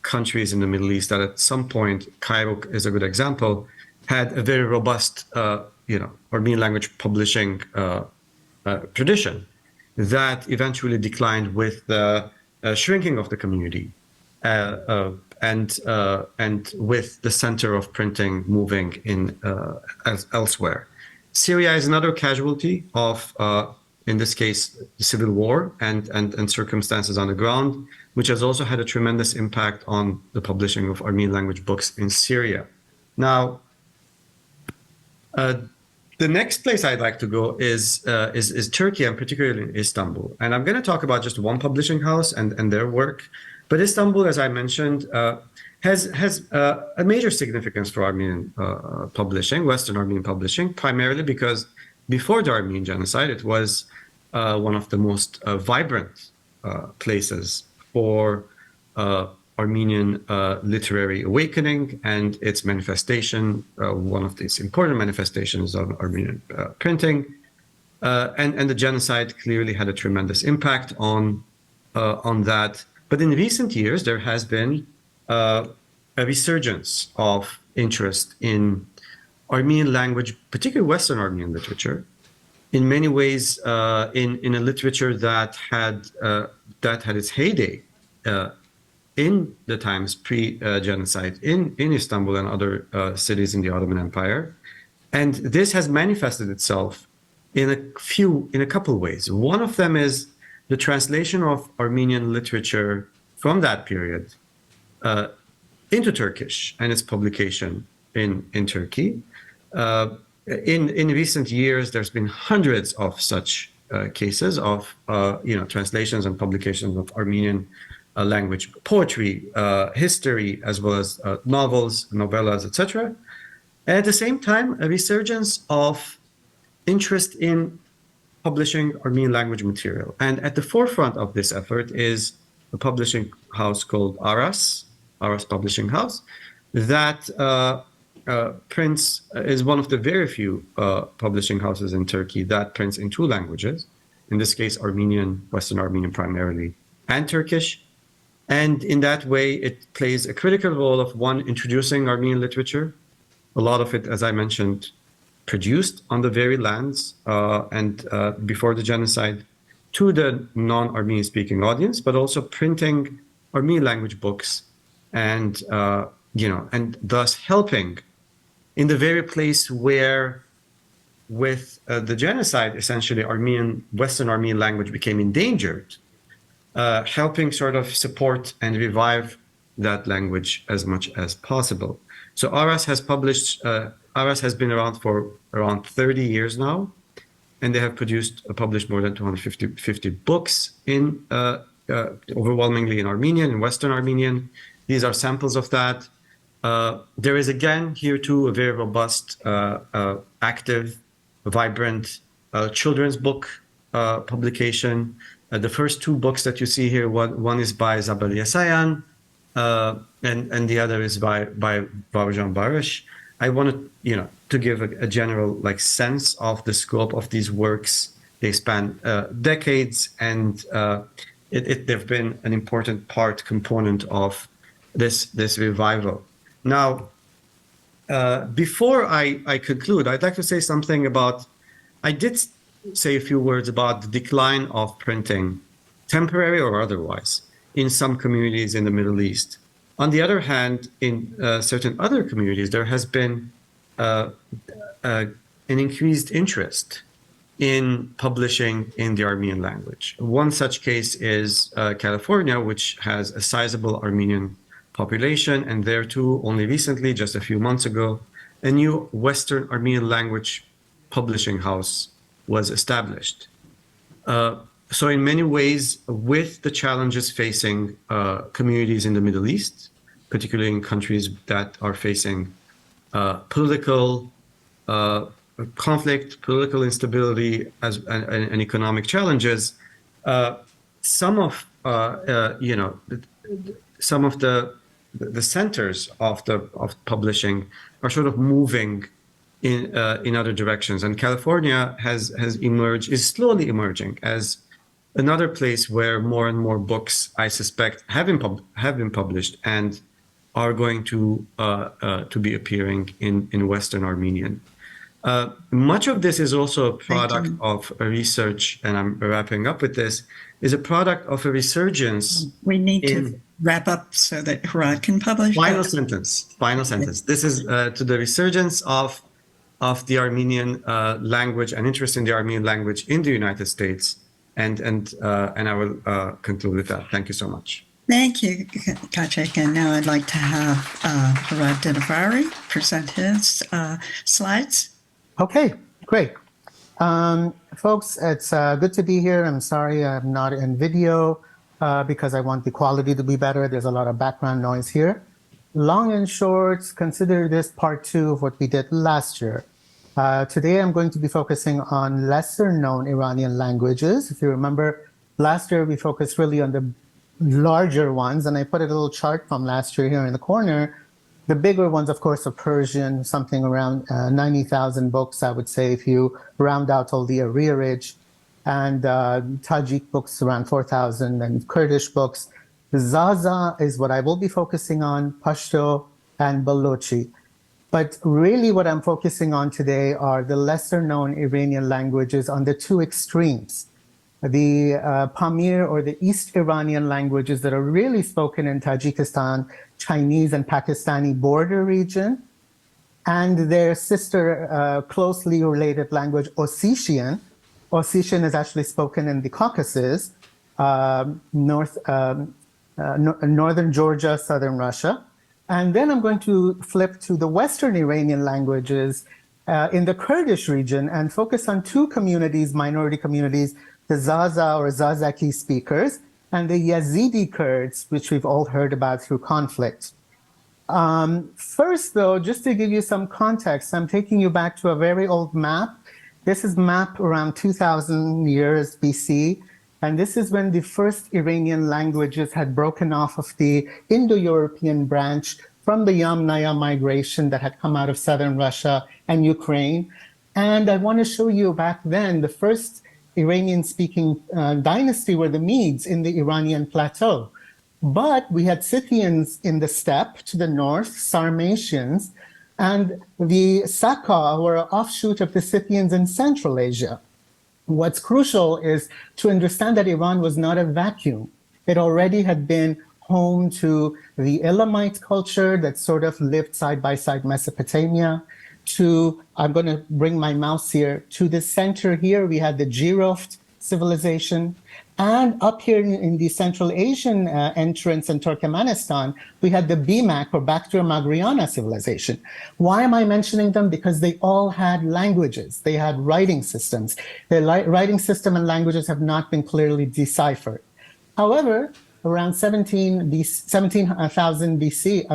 countries in the Middle East that at some point, Cairo is a good example, had a very robust Armenian language publishing tradition that eventually declined with the shrinking of the community, and with the center of printing moving in elsewhere. Syria is another casualty of, in this case, the civil war and circumstances on the ground, which has also had a tremendous impact on the publishing of Armenian language books in Syria. Now, the next place I'd like to go is Turkey, and particularly in Istanbul. And I'm going to talk about just one publishing house and their work. But Istanbul, as I mentioned, has a major significance for Armenian publishing, Western Armenian publishing, primarily because before the Armenian genocide, it was one of the most vibrant places for Armenian literary awakening and its manifestation, one of these important manifestations of Armenian printing. And the genocide clearly had a tremendous impact on that. But in recent years, there has been a resurgence of interest in Armenian language, particularly Western Armenian literature, in many ways in a literature that had its heyday in the times pre-genocide in Istanbul and other cities in the Ottoman Empire. And this has manifested itself in a couple ways. One of them is the translation of Armenian literature from that period into Turkish and its publication in Turkey. In recent years, there's been hundreds of such cases of translations and publications of Armenian language poetry, history, as well as novels, novellas, etc. At the same time, a resurgence of interest in publishing Armenian language material. And at the forefront of this effort is a publishing house called Aras Publishing House, that is one of the very few publishing houses in Turkey that prints in two languages, in this case Armenian, Western Armenian primarily, and Turkish. And in that way, it plays a critical role of, one, introducing Armenian literature, a lot of it, as I mentioned, produced on the very lands and before the genocide, to the non-Armenian speaking audience, but also printing Armenian language books and and thus helping in the very place where, with the genocide, essentially Western Armenian language became endangered, helping sort of support and revive that language as much as possible. So Aras has been around for around 30 years now, and they have published more than 250 books in overwhelmingly in Armenian, in Western Armenian. These are samples of that. There is, again, here too, a very robust, active, vibrant children's book publication. The first two books that you see here, one is by Zabel Yesayan, and the other is by Babajan Barish. I wanted, to give a general sense of the scope of these works. They span decades, and they've been an important component of this revival. Now, before I conclude, I'd like to say something about. I did say a few words about the decline of printing, temporary or otherwise, in some communities in the Middle East. On the other hand, in certain other communities, there has been an increased interest in publishing in the Armenian language. One such case is California, which has a sizable Armenian population, and there too, only recently, just a few months ago, a new Western Armenian language publishing house was established. So in many ways, with the challenges facing communities in the Middle East, particularly in countries that are facing political conflict, political instability, and economic challenges, some of the centers of publishing are sort of moving in other directions, and California has emerged, is slowly emerging as another place where more and more books, I suspect, have been published and are going to be appearing in Western Armenian. Much of this is also a product of a research, and I'm wrapping up with this, is a product of a resurgence. We need to wrap up so that Hirad can publish. Final sentence. This is to the resurgence of the Armenian language and interest in the Armenian language in the United States. And I will conclude with that. Thank you so much. Thank you, Khatchig. And now I'd like to have Hirad Dinavari present his slides. Okay, great. Folks, it's good to be here. I'm sorry I'm not in video because I want the quality to be better. There's a lot of background noise here. Long and short, consider this part 2 of what we did last year. Today I'm going to be focusing on lesser known Iranian languages. If you remember, last year we focused really on the larger ones, and I put a little chart from last year here in the corner. The bigger ones, of course, are Persian, something around 90,000 books, I would say, if you round out all the arrearage, and Tajik books around 4,000, and Kurdish books. Zaza is what I will be focusing on, Pashto and Balochi. But really what I'm focusing on today are the lesser known Iranian languages on the two extremes. The Pamir or the East Iranian languages that are really spoken in Tajikistan, Chinese and Pakistani border region, and their sister closely related language, Ossetian. Ossetian is actually spoken in the Caucasus, northern Georgia, southern Russia. And then I'm going to flip to the Western Iranian languages in the Kurdish region and focus on two communities, minority communities, the Zaza or Zazaki speakers, and the Yazidi Kurds, which we've all heard about through conflict. First, though, just to give you some context, I'm taking you back to a very old map. This is map around 2,000 years BC, and this is when the first Iranian languages had broken off of the Indo-European branch from the Yamnaya migration that had come out of southern Russia and Ukraine. And I want to show you back then, the first Iranian-speaking dynasty were the Medes in the Iranian plateau. But we had Scythians in the steppe to the north, Sarmatians, and the Saka were an offshoot of the Scythians in Central Asia. What's crucial is to understand that Iran was not a vacuum. It already had been home to the Elamite culture that sort of lived side by side Mesopotamia, to, I'm going to bring my mouse here, to the center here, we had the Jiroft civilization. And up here in the Central Asian entrance in Turkmenistan, we had the Bimak or Bactria-Magriana civilization. Why am I mentioning them? Because they all had languages. They had writing systems. Their writing system and languages have not been clearly deciphered. However, around 17,000 BC,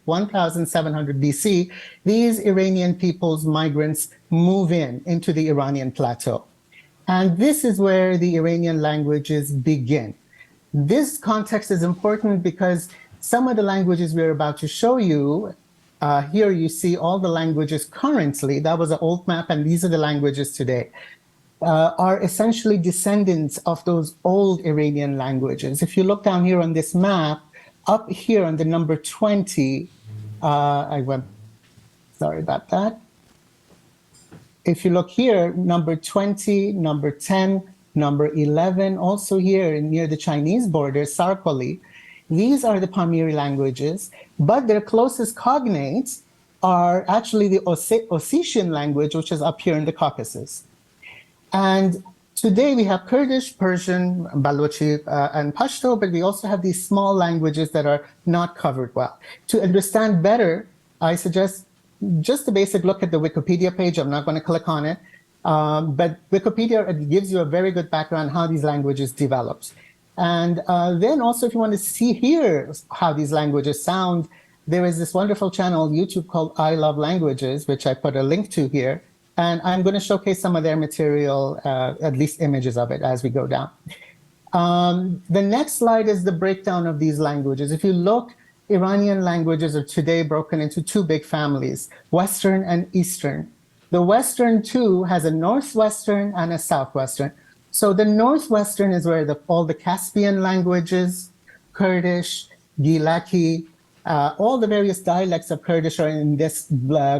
1,700 BC, these Iranian peoples, migrants, move into the Iranian plateau. And this is where the Iranian languages begin. This context is important because some of the languages we're about to show you, here you see all the languages currently, that was an old map, and these are the languages today, are essentially descendants of those old Iranian languages. If you look down here on this map, up here on the number 20, sorry about that. If you look here, number 20, number 10, Number 11, also here near the Chinese border, Sarkoli. These are the Pamiri languages, but their closest cognates are actually the Ossetian language, which is up here in the Caucasus. And today we have Kurdish, Persian, Balochi, and Pashto, but we also have these small languages that are not covered well. To understand better, I suggest just a basic look at the Wikipedia page. I'm not going to click on it. But Wikipedia gives you a very good background on how these languages developed. And then also, if you want to hear how these languages sound, there is this wonderful channel on YouTube called I Love Languages, which I put a link to here. And I'm going to showcase some of their material, at least images of it, as we go down. The next slide is the breakdown of these languages. If you look, Iranian languages are today broken into two big families, Western and Eastern. The Western, too, has a Northwestern and a Southwestern. So the Northwestern is where all the Caspian languages, Kurdish, Gilaki, all the various dialects of Kurdish are in this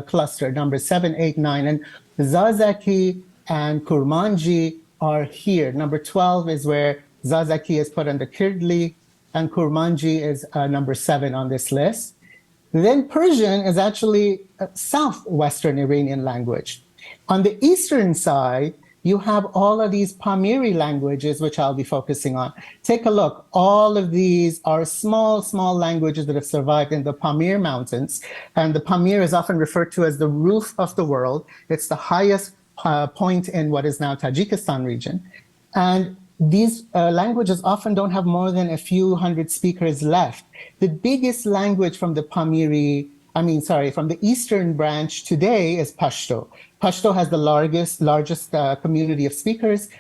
cluster, number 7, 8, 9. And Zazaki and Kurmanji are here. Number 12 is where Zazaki is put under Kirdli, and Kurmanji is number 7 on this list. Then Persian is actually a southwestern Iranian language. On the eastern side, you have all of these Pamiri languages, which I'll be focusing on. Take a look. All of these are small, small languages that have survived in the Pamir Mountains. And the Pamir is often referred to as the roof of the world. It's the highest point in what is now Tajikistan region. And these languages often don't have more than a few hundred speakers left. The biggest language from the from the eastern branch today is Pashto. Pashto has the largest community of speakers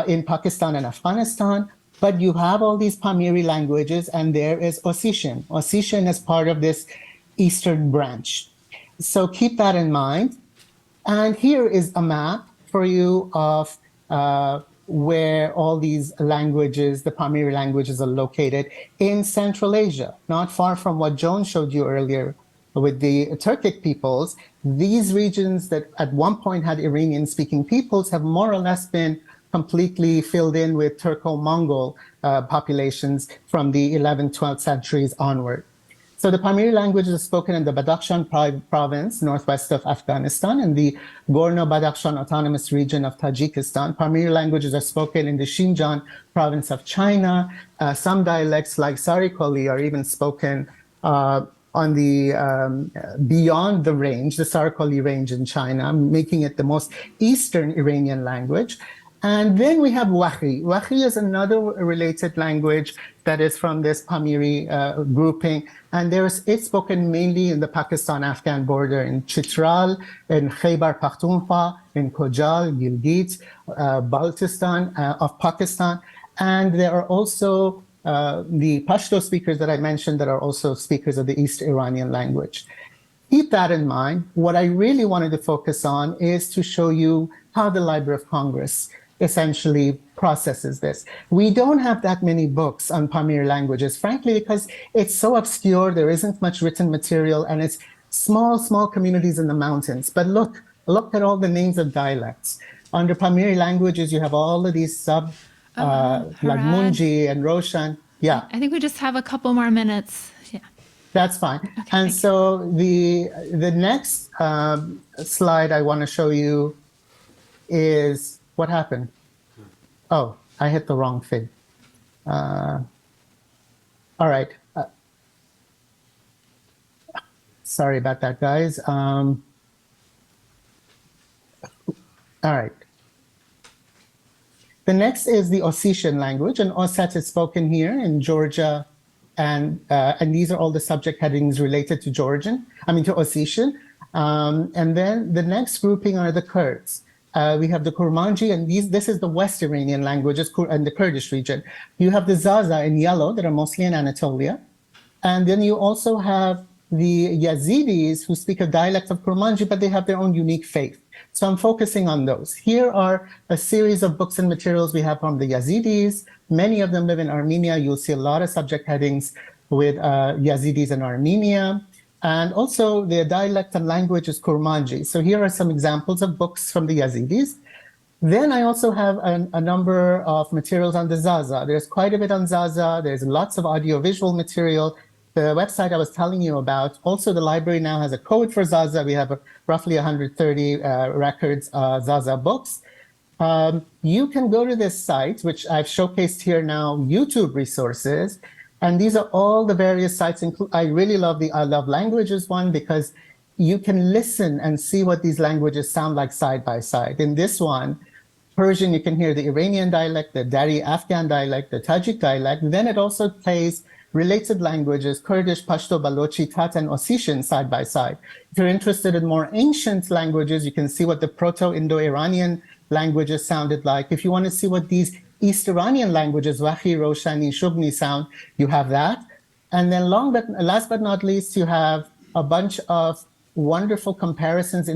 in Pakistan and Afghanistan, but you have all these Pamiri languages, and there is Ossetian. Ossetian is part of this eastern branch. So keep that in mind. And here is a map for you of where all these languages, the Pamiri languages, are located in Central Asia, not far from what Joan showed you earlier with the Turkic peoples. These regions that at one point had Iranian-speaking peoples have more or less been completely filled in with Turco-Mongol populations from the 11th, 12th centuries onward. So the Pamiri languages are spoken in the Badakhshan province, northwest of Afghanistan, and the Gorno-Badakhshan autonomous region of Tajikistan. Pamiri languages are spoken in the Xinjiang province of China. Some dialects like Sarikoli are even spoken on the beyond the range, the Sarikoli range in China, making it the most eastern Iranian language. And then we have Wakhi. Wakhi is another related language that is from this Pamiri grouping. And it's spoken mainly in the Pakistan-Afghan border in Chitral, in Khyber Pakhtunkhwa, in Kojal, Gilgit, Baltistan of Pakistan. And there are also the Pashto speakers that I mentioned that are also speakers of the East Iranian language. Keep that in mind. What I really wanted to focus on is to show you how the Library of Congress essentially processes this. We don't have that many books on Pamir languages, frankly, because it's so obscure, there isn't much written material, and it's small, small communities in the mountains. But look at all the names of dialects. Under Pamir languages, you have all of these like Munji and Roshan. Yeah. I think we just have a couple more minutes. Yeah. That's fine. Okay, and so the next slide I want to show you is what happened. Oh, I hit the wrong thing. All right. Sorry about that, guys. All right. The next is the Ossetian language, and Osset is spoken here in Georgia, and these are all the subject headings related to to Ossetian. And then the next grouping are the Kurds. We have the Kurmanji, and this is the West Iranian languages and the Kurdish region. You have the Zaza in yellow that are mostly in Anatolia. And then you also have the Yazidis who speak a dialect of Kurmanji, but they have their own unique faith. So I'm focusing on those. Here are a series of books and materials we have from the Yazidis. Many of them live in Armenia. You'll see a lot of subject headings with Yazidis in Armenia. And also the dialect and language is Kurmanji. So here are some examples of books from the Yazidis. Then I also have a number of materials on the Zaza. There's quite a bit on Zaza. There's lots of audiovisual material. The website I was telling you about, also the library now has a code for Zaza. We have roughly 130 records, Zaza books. You can go to this site, which I've showcased here now, YouTube resources. And these are all the various sites. I really love the I Love Languages one because you can listen and see what these languages sound like side by side. In this one, Persian, you can hear the Iranian dialect, the Dari Afghan dialect, the Tajik dialect. Then it also plays related languages, Kurdish, Pashto, Balochi, Tat, and Ossetian side by side. If you're interested in more ancient languages, you can see what the Proto-Indo-Iranian languages sounded like. If you want to see what these East Iranian languages, Wahi, Roshani, Shugni sound, you have that. And then last but not least, you have a bunch of wonderful comparisons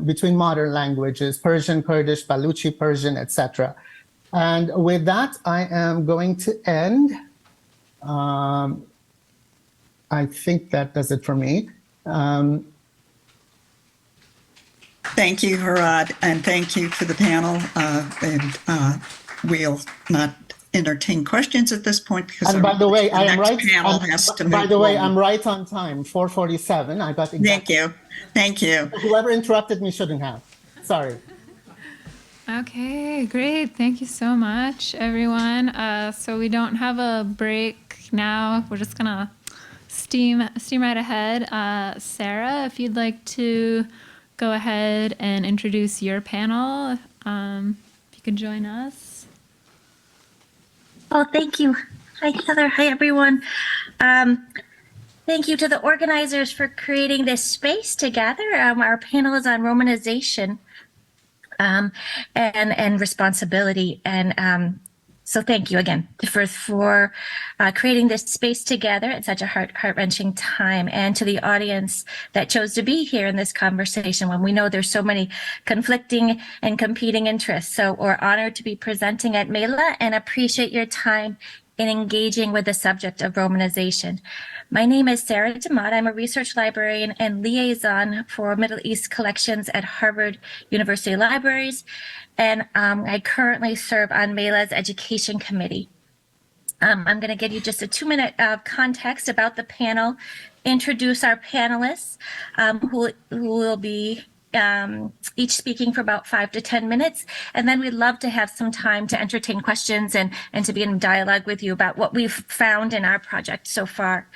between modern languages, Persian, Kurdish, Baluchi, Persian, etc. And with that, I am going to end. I think that does it for me. Thank you, Hirad, and thank you for the panel. And we'll not entertain questions at this point because and by the way, I am right. Panel has to by move the way, forward. I'm right on time. 4:47. I got exactly. Thank you. Whoever interrupted me shouldn't have. Sorry. Okay, great. Thank you so much, everyone. So we don't have a break now. We're just gonna steam right ahead. Sarah, if you'd like to go ahead and introduce your panel, if you could join us. Oh, thank you. Hi, Heather. Hi, everyone. Thank you to the organizers for creating this space together. Our panel is on Romanization and responsibility. And so thank you again for creating this space together at such a heart-wrenching time, and to the audience that chose to be here in this conversation when we know there's so many conflicting and competing interests. So we're honored to be presenting at MELA and appreciate your time in engaging with the subject of Romanization. My name is Sarah DeMott. I'm a research librarian and liaison for Middle East collections at Harvard University Libraries, and I currently serve on MELA's Education Committee. I'm going to give you just a 2-minute context about the panel, introduce our panelists, who will be each speaking for about 5 to 10 minutes. And then we'd love to have some time to entertain questions and to be in dialogue with you about what we've found in our project so far.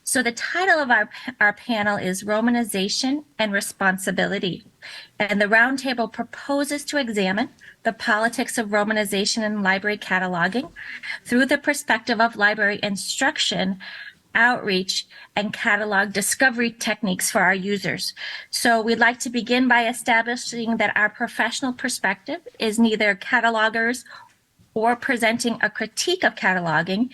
So the title of our panel is Romanization and Responsibility. And the roundtable proposes to examine the politics of Romanization in library cataloging through the perspective of library instruction, outreach, and catalog discovery techniques for our users. So we'd like to begin by establishing that our professional perspective is neither catalogers or presenting a critique of cataloging.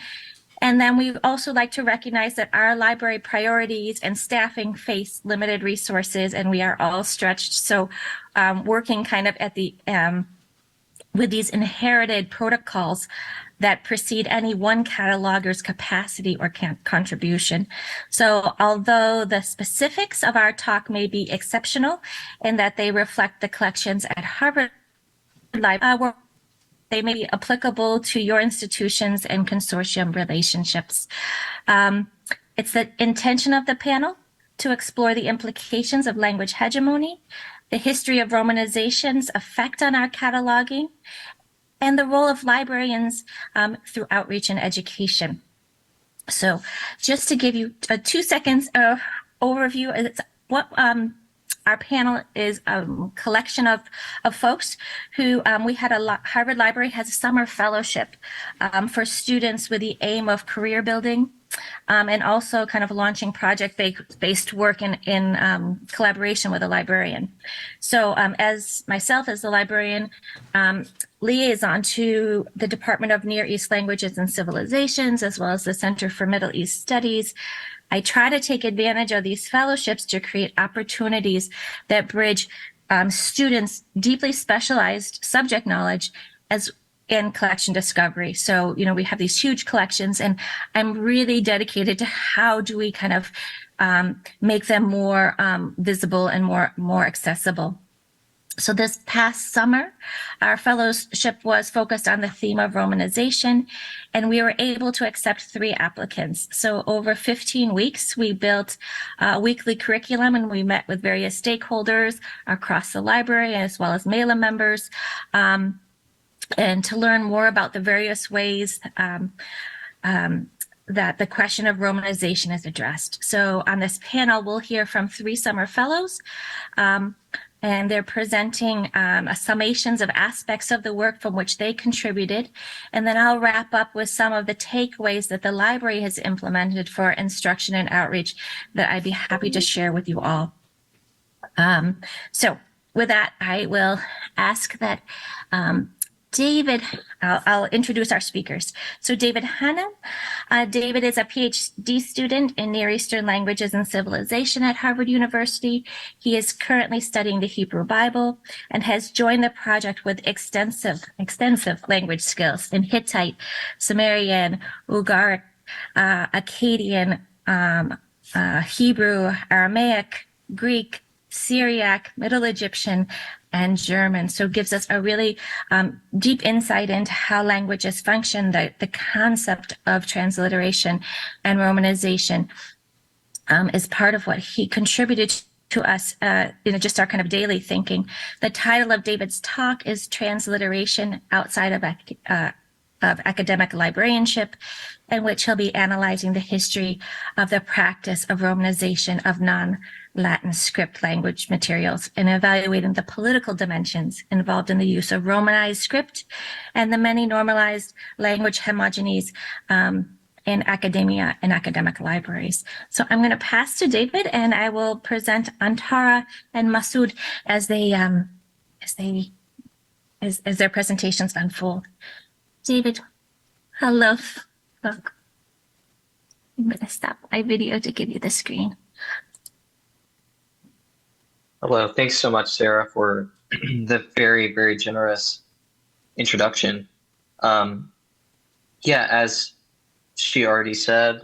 And then we also like to recognize that our library priorities and staffing face limited resources, and we are all stretched. So working kind of at the with these inherited protocols that precede any one cataloger's capacity or contribution. So although the specifics of our talk may be exceptional in that they reflect the collections at Harvard Library, they may be applicable to your institutions and consortium relationships. It's the intention of the panel to explore the implications of language hegemony, the history of Romanization's effect on our cataloging, and the role of librarians through outreach and education. So just to give you a 2 seconds overview, it's what our panel is a collection of folks who we had Harvard Library has a summer fellowship for students with the aim of career building and also kind of launching project-based work in collaboration with a librarian. So as myself as the librarian liaison to the Department of Near East Languages and Civilizations, as well as the Center for Middle East Studies, I try to take advantage of these fellowships to create opportunities that bridge students' deeply specialized subject knowledge in collection discovery. So, we have these huge collections, and I'm really dedicated to how do we kind of make them more visible and more accessible. So this past summer, our fellowship was focused on the theme of Romanization, and we were able to accept 3 applicants. So over 15 weeks, we built a weekly curriculum, and we met with various stakeholders across the library, as well as MELA members, and to learn more about the various ways that the question of Romanization is addressed. So on this panel, we'll hear from 3 summer fellows, and they're presenting summations of aspects of the work from which they contributed. And then I'll wrap up with some of the takeaways that the library has implemented for instruction and outreach that I'd be happy to share with you all. So with that, I will ask that David, I'll introduce our speakers. So David Hanna. David is a PhD student in Near Eastern Languages and Civilization at Harvard University. He is currently studying the Hebrew Bible and has joined the project with extensive language skills in Hittite, Sumerian, Ugaritic, Akkadian, Hebrew, Aramaic, Greek, Syriac, Middle Egyptian, and German. So it gives us a really deep insight into how languages function, the concept of transliteration and Romanization is part of what he contributed to us in just our kind of daily thinking. The title of David's talk is Transliteration Outside of Academic Librarianship, in which he'll be analyzing the history of the practice of Romanization of non-Latin script language materials and evaluating the political dimensions involved in the use of Romanized script and the many normalized language homogenies in academia and academic libraries. So I'm going to pass to David, and I will present Antara and Masoud as their presentations unfold. David, hello. Look, I'm going to stop my video to give you the screen. Hello, thanks so much, Sarah, for the very, very generous introduction. Yeah, as she already said,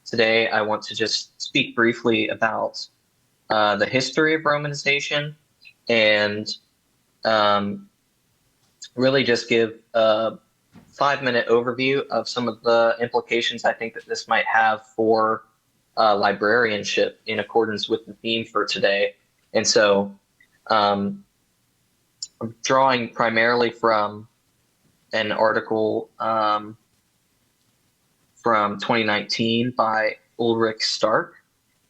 today I want to just speak briefly about the history of Romanization and really just give a 5-minute overview of some of the implications I think that this might have for librarianship in accordance with the theme for today. And so I'm drawing primarily from an article from 2019 by Ulrich Stark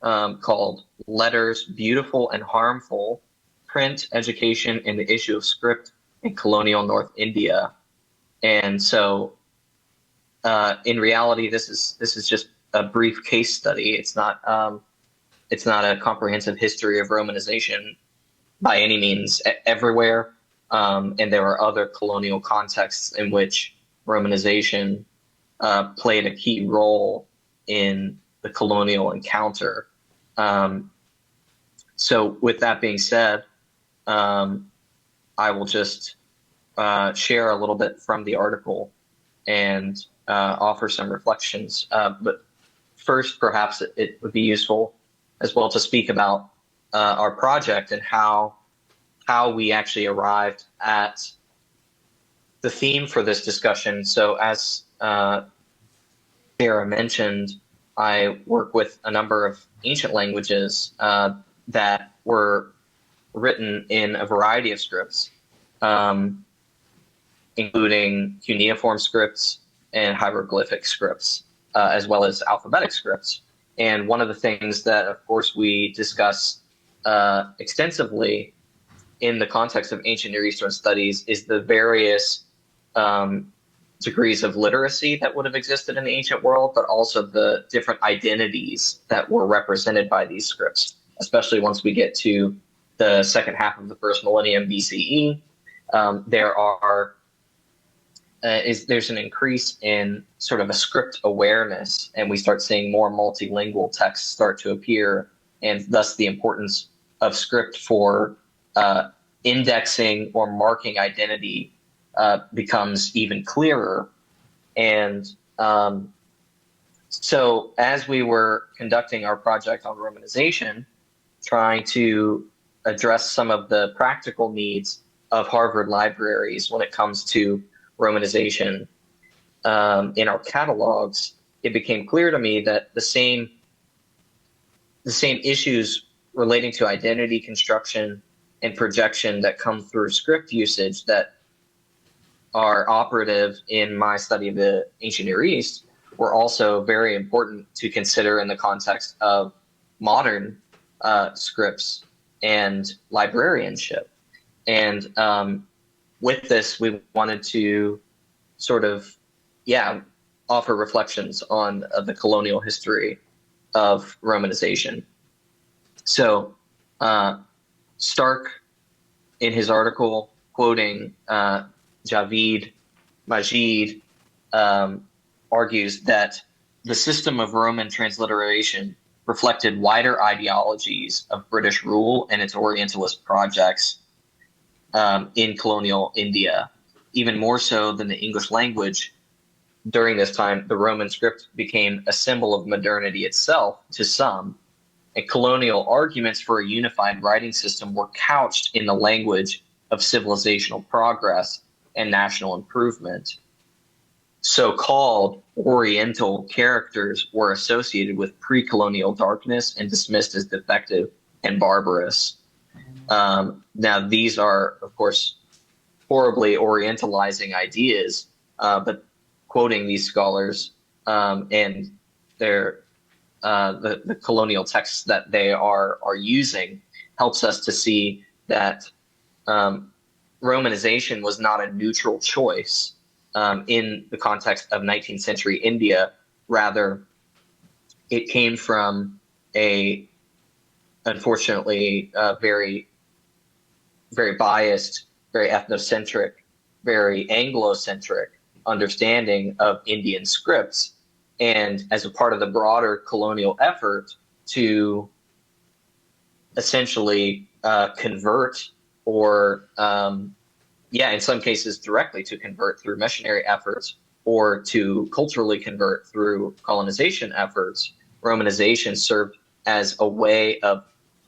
called Letters, Beautiful and Harmful, Print, Education, and the Issue of Script in Colonial North India. And so in reality, this is just a brief case study. It's not a comprehensive history of Romanization by any means everywhere. And there are other colonial contexts in which Romanization played a key role in the colonial encounter. So with that being said, I will just share a little bit from the article and offer some reflections. But first, perhaps it would be useful as well to speak about our project and how we actually arrived at the theme for this discussion. So as Sarah mentioned, I work with a number of ancient languages that were written in a variety of scripts, including cuneiform scripts and hieroglyphic scripts, as well as alphabetic scripts. And one of the things that, of course, we discuss extensively in the context of ancient Near Eastern studies is the various degrees of literacy that would have existed in the ancient world, but also the different identities that were represented by these scripts, especially once we get to the second half of the first millennium BCE. There's an increase in sort of a script awareness, and we start seeing more multilingual texts start to appear, and thus the importance of script for indexing or marking identity becomes even clearer. And so as we were conducting our project on Romanization, trying to address some of the practical needs of Harvard libraries when it comes to Romanization in our catalogs, it became clear to me that the same issues relating to identity construction and projection that come through script usage that are operative in my study of the ancient Near East were also very important to consider in the context of modern scripts and librarianship. And with this, we wanted to sort of, offer reflections on the colonial history of Romanization. So Stark, in his article, quoting Javid Majid, argues that the system of Roman transliteration reflected wider ideologies of British rule and its Orientalist projects in colonial India, even more so than the English language. During this time, the Roman script became a symbol of modernity itself to some, and colonial arguments for a unified writing system were couched in the language of civilizational progress and national improvement. So-called Oriental characters were associated with pre-colonial darkness and dismissed as defective and barbarous. Now, these are, of course, horribly Orientalizing ideas, but quoting these scholars and their the colonial texts that they are using helps us to see that Romanization was not a neutral choice in the context of 19th century India. Rather, it came from unfortunately, very, very biased, very ethnocentric, very Anglo-centric understanding of Indian scripts, and as a part of the broader colonial effort to essentially convert or, in some cases directly to convert through missionary efforts or to culturally convert through colonization efforts, Romanization served as a way of,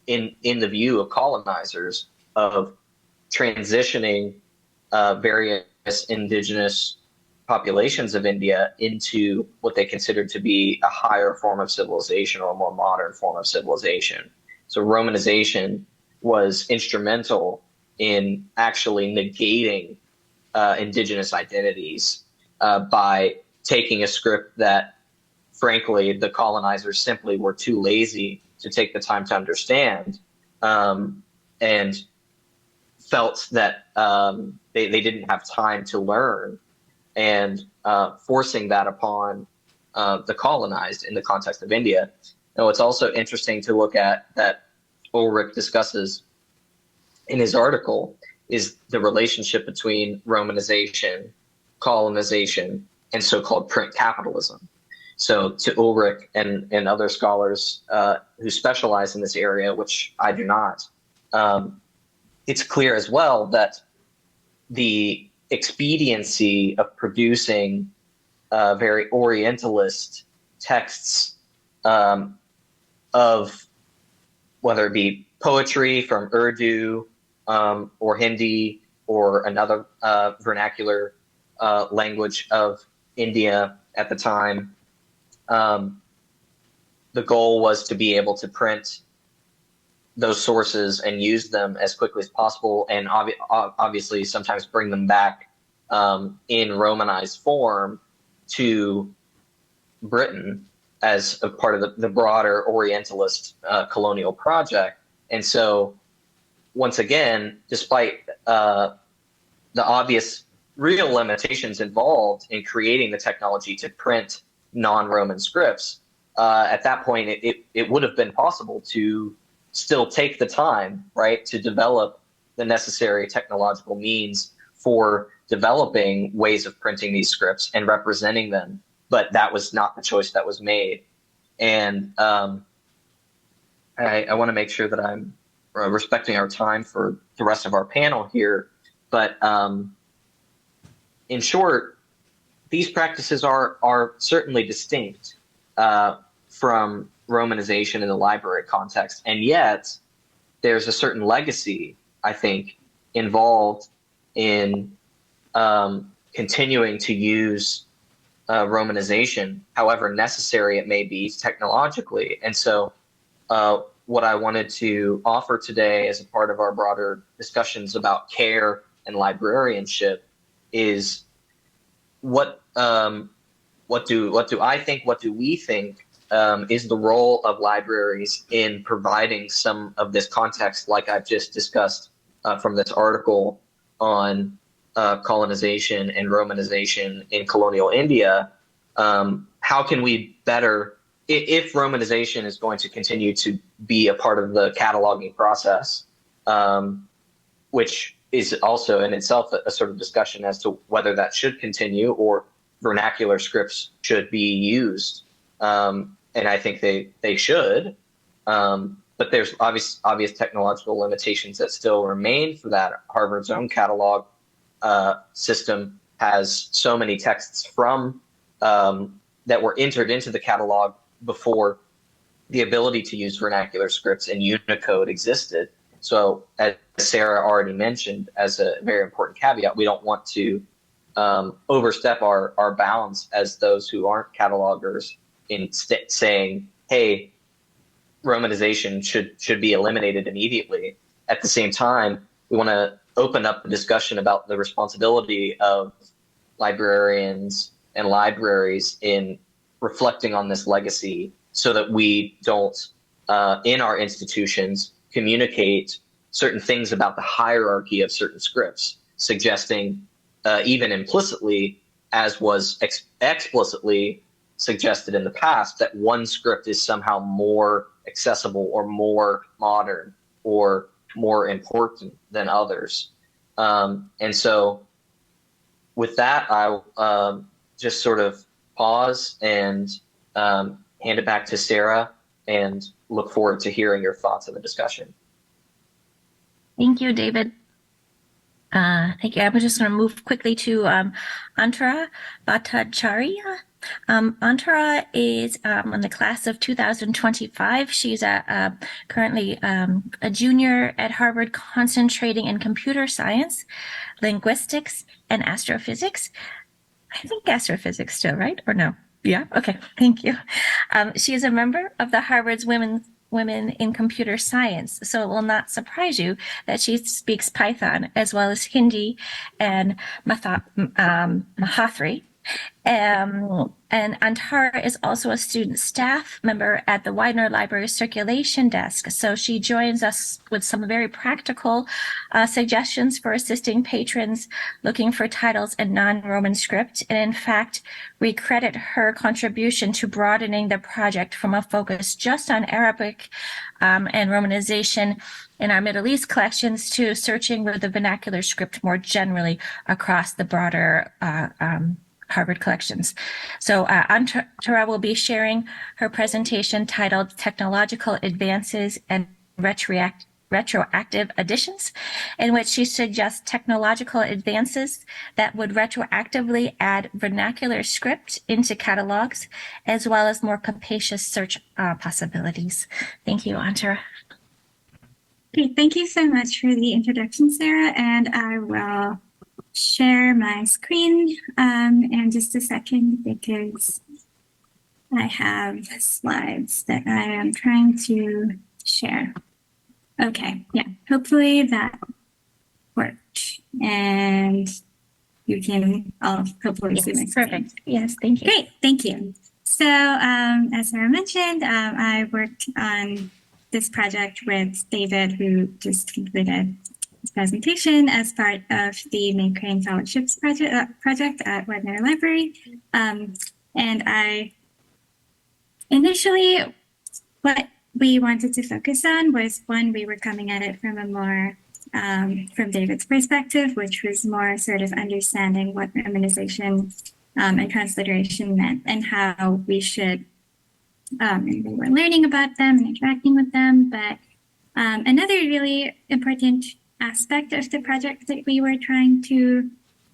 in the view of colonizers, of transitioning various indigenous populations of India into what they considered to be a higher form of civilization or a more modern form of civilization. So Romanization was instrumental in actually negating indigenous identities by taking a script that, frankly, the colonizers simply were too lazy to take the time to understand, and felt that they didn't have time to learn, and forcing that upon the colonized in the context of India. Now, it's also interesting to look at that Ulrich discusses in his article is the relationship between Romanization, colonization, and so-called print capitalism. So to Ulrich and other scholars who specialize in this area, which I do not, it's clear as well that the expediency of producing very Orientalist texts of whether it be poetry from Urdu or Hindi or another vernacular language of India at the time. The goal was to be able to print those sources and use them as quickly as possible, and obviously sometimes bring them back in Romanized form to Britain as a part of the broader Orientalist colonial project. And so, once again, despite the obvious real limitations involved in creating the technology to print non-Roman scripts, at that point it would have been possible to still take the time, right, to develop the necessary technological means for developing ways of printing these scripts and representing them. But that was not the choice that was made. And I want to make sure that I'm respecting our time for the rest of our panel here. But in short, these practices are certainly distinct from Romanization in the library context, and yet there's a certain legacy, I think, involved in continuing to use Romanization, however necessary it may be technologically. And so what I wanted to offer today as a part of our broader discussions about care and librarianship is what do I think, what do we think is the role of libraries in providing some of this context, like I've just discussed from this article on colonization and Romanization in colonial India. How can we better, if Romanization is going to continue to be a part of the cataloging process, which is also in itself a sort of discussion as to whether that should continue or vernacular scripts should be used. And I think they should, but there's obvious technological limitations that still remain for that. Harvard's own catalog system has so many texts from that were entered into the catalog before the ability to use vernacular scripts in Unicode existed. So as Sarah already mentioned, as a very important caveat, we don't want to overstep our bounds as those who aren't catalogers in saying, hey, Romanization should be eliminated immediately. At the same time, we want to open up the discussion about the responsibility of librarians and libraries in reflecting on this legacy so that we don't, in our institutions, communicate certain things about the hierarchy of certain scripts, suggesting even implicitly, as was explicitly suggested in the past, that one script is somehow more accessible or more modern or more important than others. And so with that, I'll just sort of pause and hand it back to Sarah and look forward to hearing your thoughts on the discussion. Thank you, David. Thank you. I'm just going to move quickly to Antara Bhattacharya. Antara is in the class of 2025. She's currently a junior at Harvard, concentrating in computer science, linguistics, and astrophysics. I think astrophysics still, right? Or no? Yeah. Okay. Thank you. She is a member of the Harvard's Women in Computer Science, so it will not surprise you that she speaks Python as well as Hindi and Mahathri. And Antara is also a student staff member at the Widener Library Circulation Desk. So she joins us with some very practical suggestions for assisting patrons looking for titles in non-Roman script. And in fact, we credit her contribution to broadening the project from a focus just on Arabic and Romanization in our Middle East collections to searching with the vernacular script more generally across the broader Harvard collections. So Antara will be sharing her presentation titled Technological Advances and Retroactive Additions, in which she suggests technological advances that would retroactively add vernacular script into catalogs, as well as more capacious search possibilities. Thank you, Antara. Okay, thank you so much for the introduction, Sarah, and I will share my screen in just a second because I have slides that I am trying to share. Okay, yeah, hopefully that worked and you can all hopefully see my screen. Perfect. Yes, thank you. Great, thank you. So as Sarah mentioned, I worked on this project with David, who just completed his presentation as part of the May Crane Fellowships project at Widener Library. And I initially, what we wanted to focus on was one, we were coming at it from a more, from David's perspective, which was more sort of understanding what Romanization and transliteration meant and how we should, and we were learning about them and interacting with them. But another really important aspect of the project that we were trying to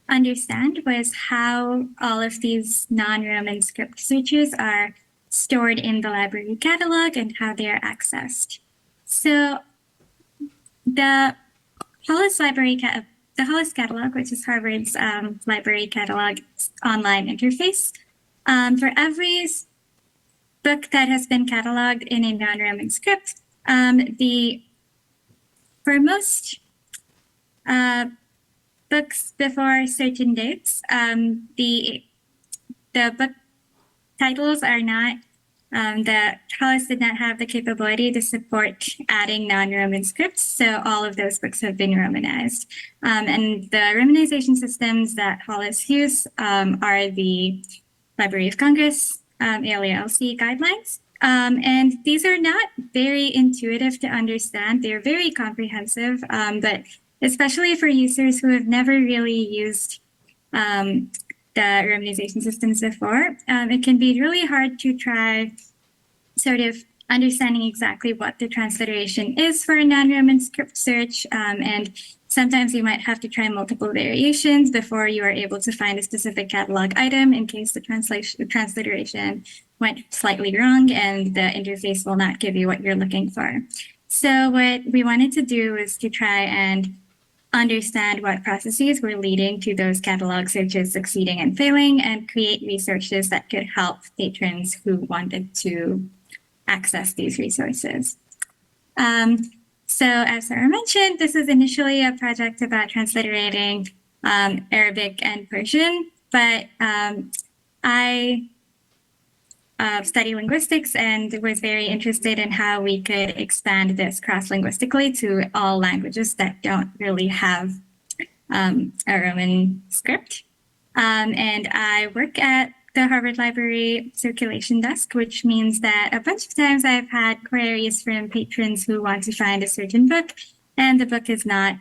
understand was how all of these non-Roman script searches are stored in the library catalog and how they are accessed. So the Hollis the Hollis Catalog, which is Harvard's library catalog online interface, for every book that has been cataloged in a non-Roman script, for most books before certain dates, the book titles are not, the Hollis did not have the capability to support adding non-Roman scripts, so all of those books have been Romanized. And the Romanization systems that Hollis use are the Library of Congress, ALALC guidelines. And these are not very intuitive to understand. They're very comprehensive, but especially for users who have never really used the Romanization systems before, it can be really hard to try sort of understanding exactly what the transliteration is for a non-Roman script search. And sometimes you might have to try multiple variations before you are able to find a specific catalog item in case the transliteration went slightly wrong and the interface will not give you what you're looking for. So what we wanted to do was to try and understand what processes were leading to those catalog searches succeeding and failing, and create resources that could help patrons who wanted to access these resources. So as Sarah mentioned, this is initially a project about transliterating Arabic and Persian, but I study linguistics and was very interested in how we could expand this cross-linguistically to all languages that don't really have a Roman script. And I work at the Harvard Library Circulation Desk, which means that a bunch of times I've had queries from patrons who want to find a certain book, and the book is not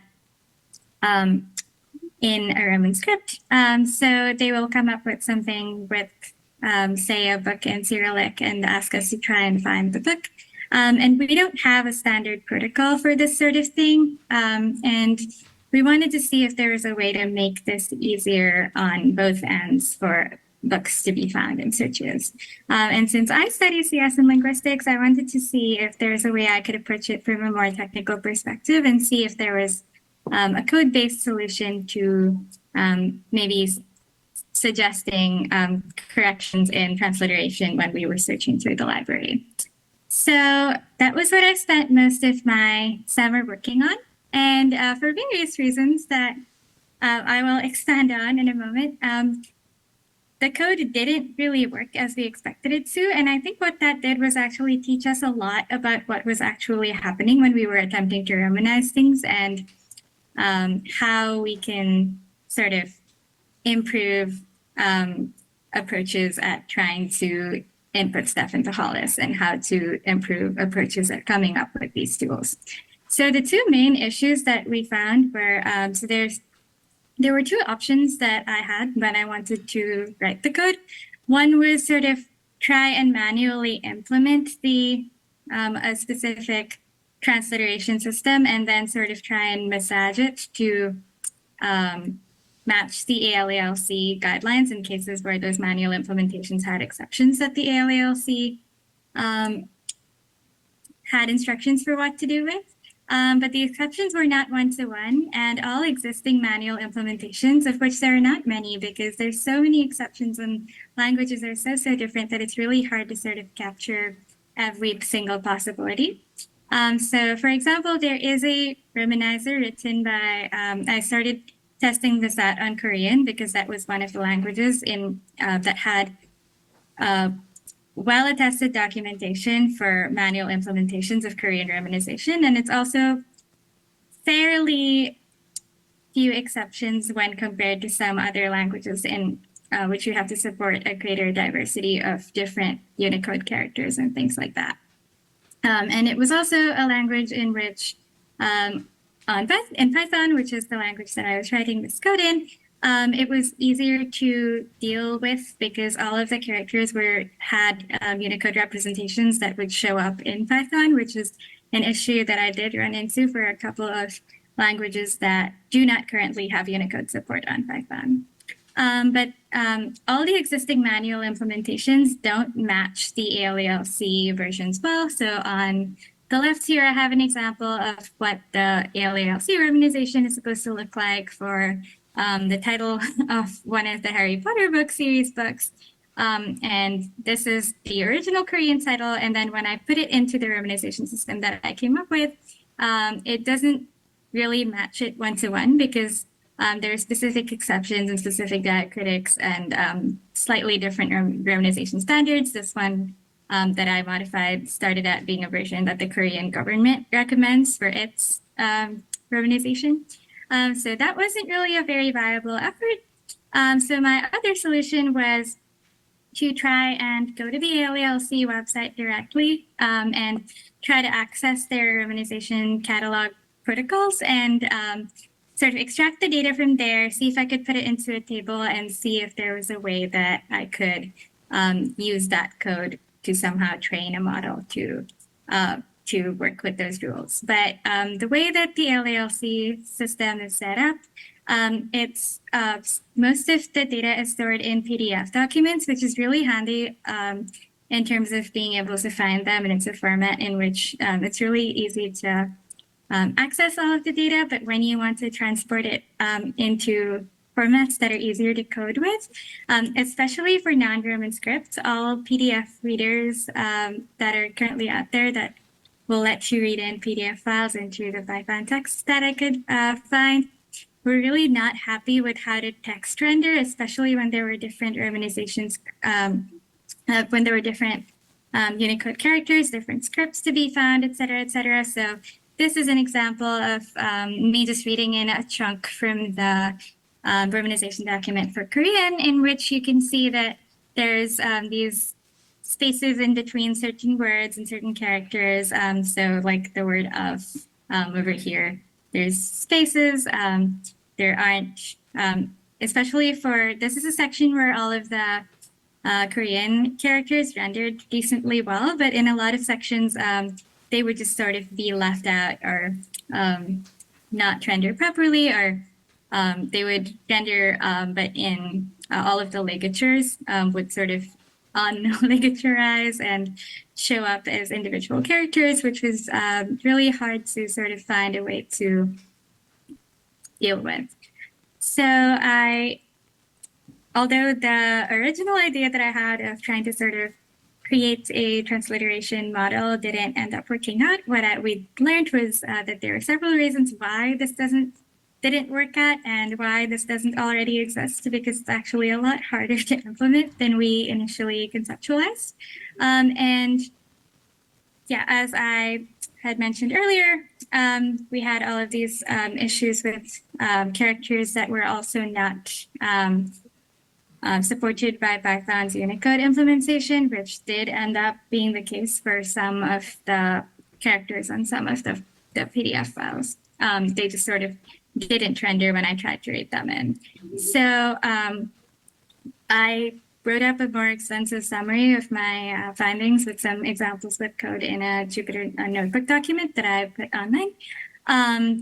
in a Roman script. So they will come up with something with say a book in Cyrillic and ask us to try and find the book. And we don't have a standard protocol for this sort of thing. And we wanted to see if there was a way to make this easier on both ends for books to be found in searches. And since I study CS and linguistics, I wanted to see if there's a way I could approach it from a more technical perspective and see if there was a code-based solution to maybe suggesting corrections in transliteration when we were searching through the library. So that was what I spent most of my summer working on. And for various reasons that I will expand on in a moment, the code didn't really work as we expected it to. And I think what that did was actually teach us a lot about what was actually happening when we were attempting to Romanize things, and how we can sort of improve approaches at trying to input stuff into Hollis, and how to improve approaches at coming up with these tools. So the two main issues that we found were, there were two options that I had when I wanted to write the code. One was sort of try and manually implement the a specific transliteration system, and then sort of try and massage it to match the ALALC guidelines in cases where those manual implementations had exceptions that the ALALC had instructions for what to do with. But the exceptions were not one-to-one, and all existing manual implementations, of which there are not many because there's so many exceptions and languages are so different that it's really hard to sort of capture every single possibility. So for example, there is a Romanizer written by, I started testing this out on Korean because that was one of the languages in that had well-attested documentation for manual implementations of Korean Romanization. And it's also fairly few exceptions when compared to some other languages in which you have to support a greater diversity of different Unicode characters and things like that. And it was also a language in which, in Python, which is the language that I was writing this code in, it was easier to deal with because all of the characters had Unicode representations that would show up in Python, which is an issue that I did run into for a couple of languages that do not currently have Unicode support on Python. But all the existing manual implementations don't match the ALALC versions well. So on the left here, I have an example of what the ALALC romanization is supposed to look like for the title of one of the Harry Potter book series books. And this is the original Korean title. And then when I put it into the romanization system that I came up with, it doesn't really match it one-to-one because there are specific exceptions and specific diacritics and slightly different romanization standards. This one that I modified started out being a version that the Korean government recommends for its romanization. So that wasn't really a very viable effort. So my other solution was to try and go to the ALALC website directly and try to access their romanization catalog protocols and sort of extract the data from there, see if I could put it into a table and see if there was a way that I could use that code to somehow train a model to work with those rules. But the way that the ALALC system is set up, it's most of the data is stored in PDF documents, which is really handy in terms of being able to find them. And it's a format in which it's really easy to access all of the data. But when you want to transport it into formats that are easier to code with, especially for non-Roman scripts, all PDF readers that are currently out there that will let you read in PDF files into the Python text that I could find, we're really not happy with how to text render, especially when there were different romanizations, when there were different Unicode characters, different scripts to be found, et cetera, et cetera. So this is an example of me just reading in a chunk from the romanization document for Korean, in which you can see that there's these spaces in between certain words and certain characters. So like the word of over here, there's spaces. There aren't, especially for, this is a section where all of the Korean characters rendered decently well, but in a lot of sections, they would just sort of be left out or not render properly, or they would render, but in all of the ligatures would sort of unligaturize and show up as individual characters, which was really hard to sort of find a way to deal with. So although the original idea that I had of trying to sort of create a transliteration model didn't end up working out, what we learned was that there are several reasons why this didn't work out and why this doesn't already exist, because it's actually a lot harder to implement than we initially conceptualized. And yeah, as I had mentioned earlier, we had all of these issues with characters that were also not supported by Python's Unicode implementation, which did end up being the case for some of the characters on some of the PDF files. They just sort of didn't render when I tried to read them in. So I wrote up a more extensive summary of my findings with some examples with code in a Jupyter notebook document that I put online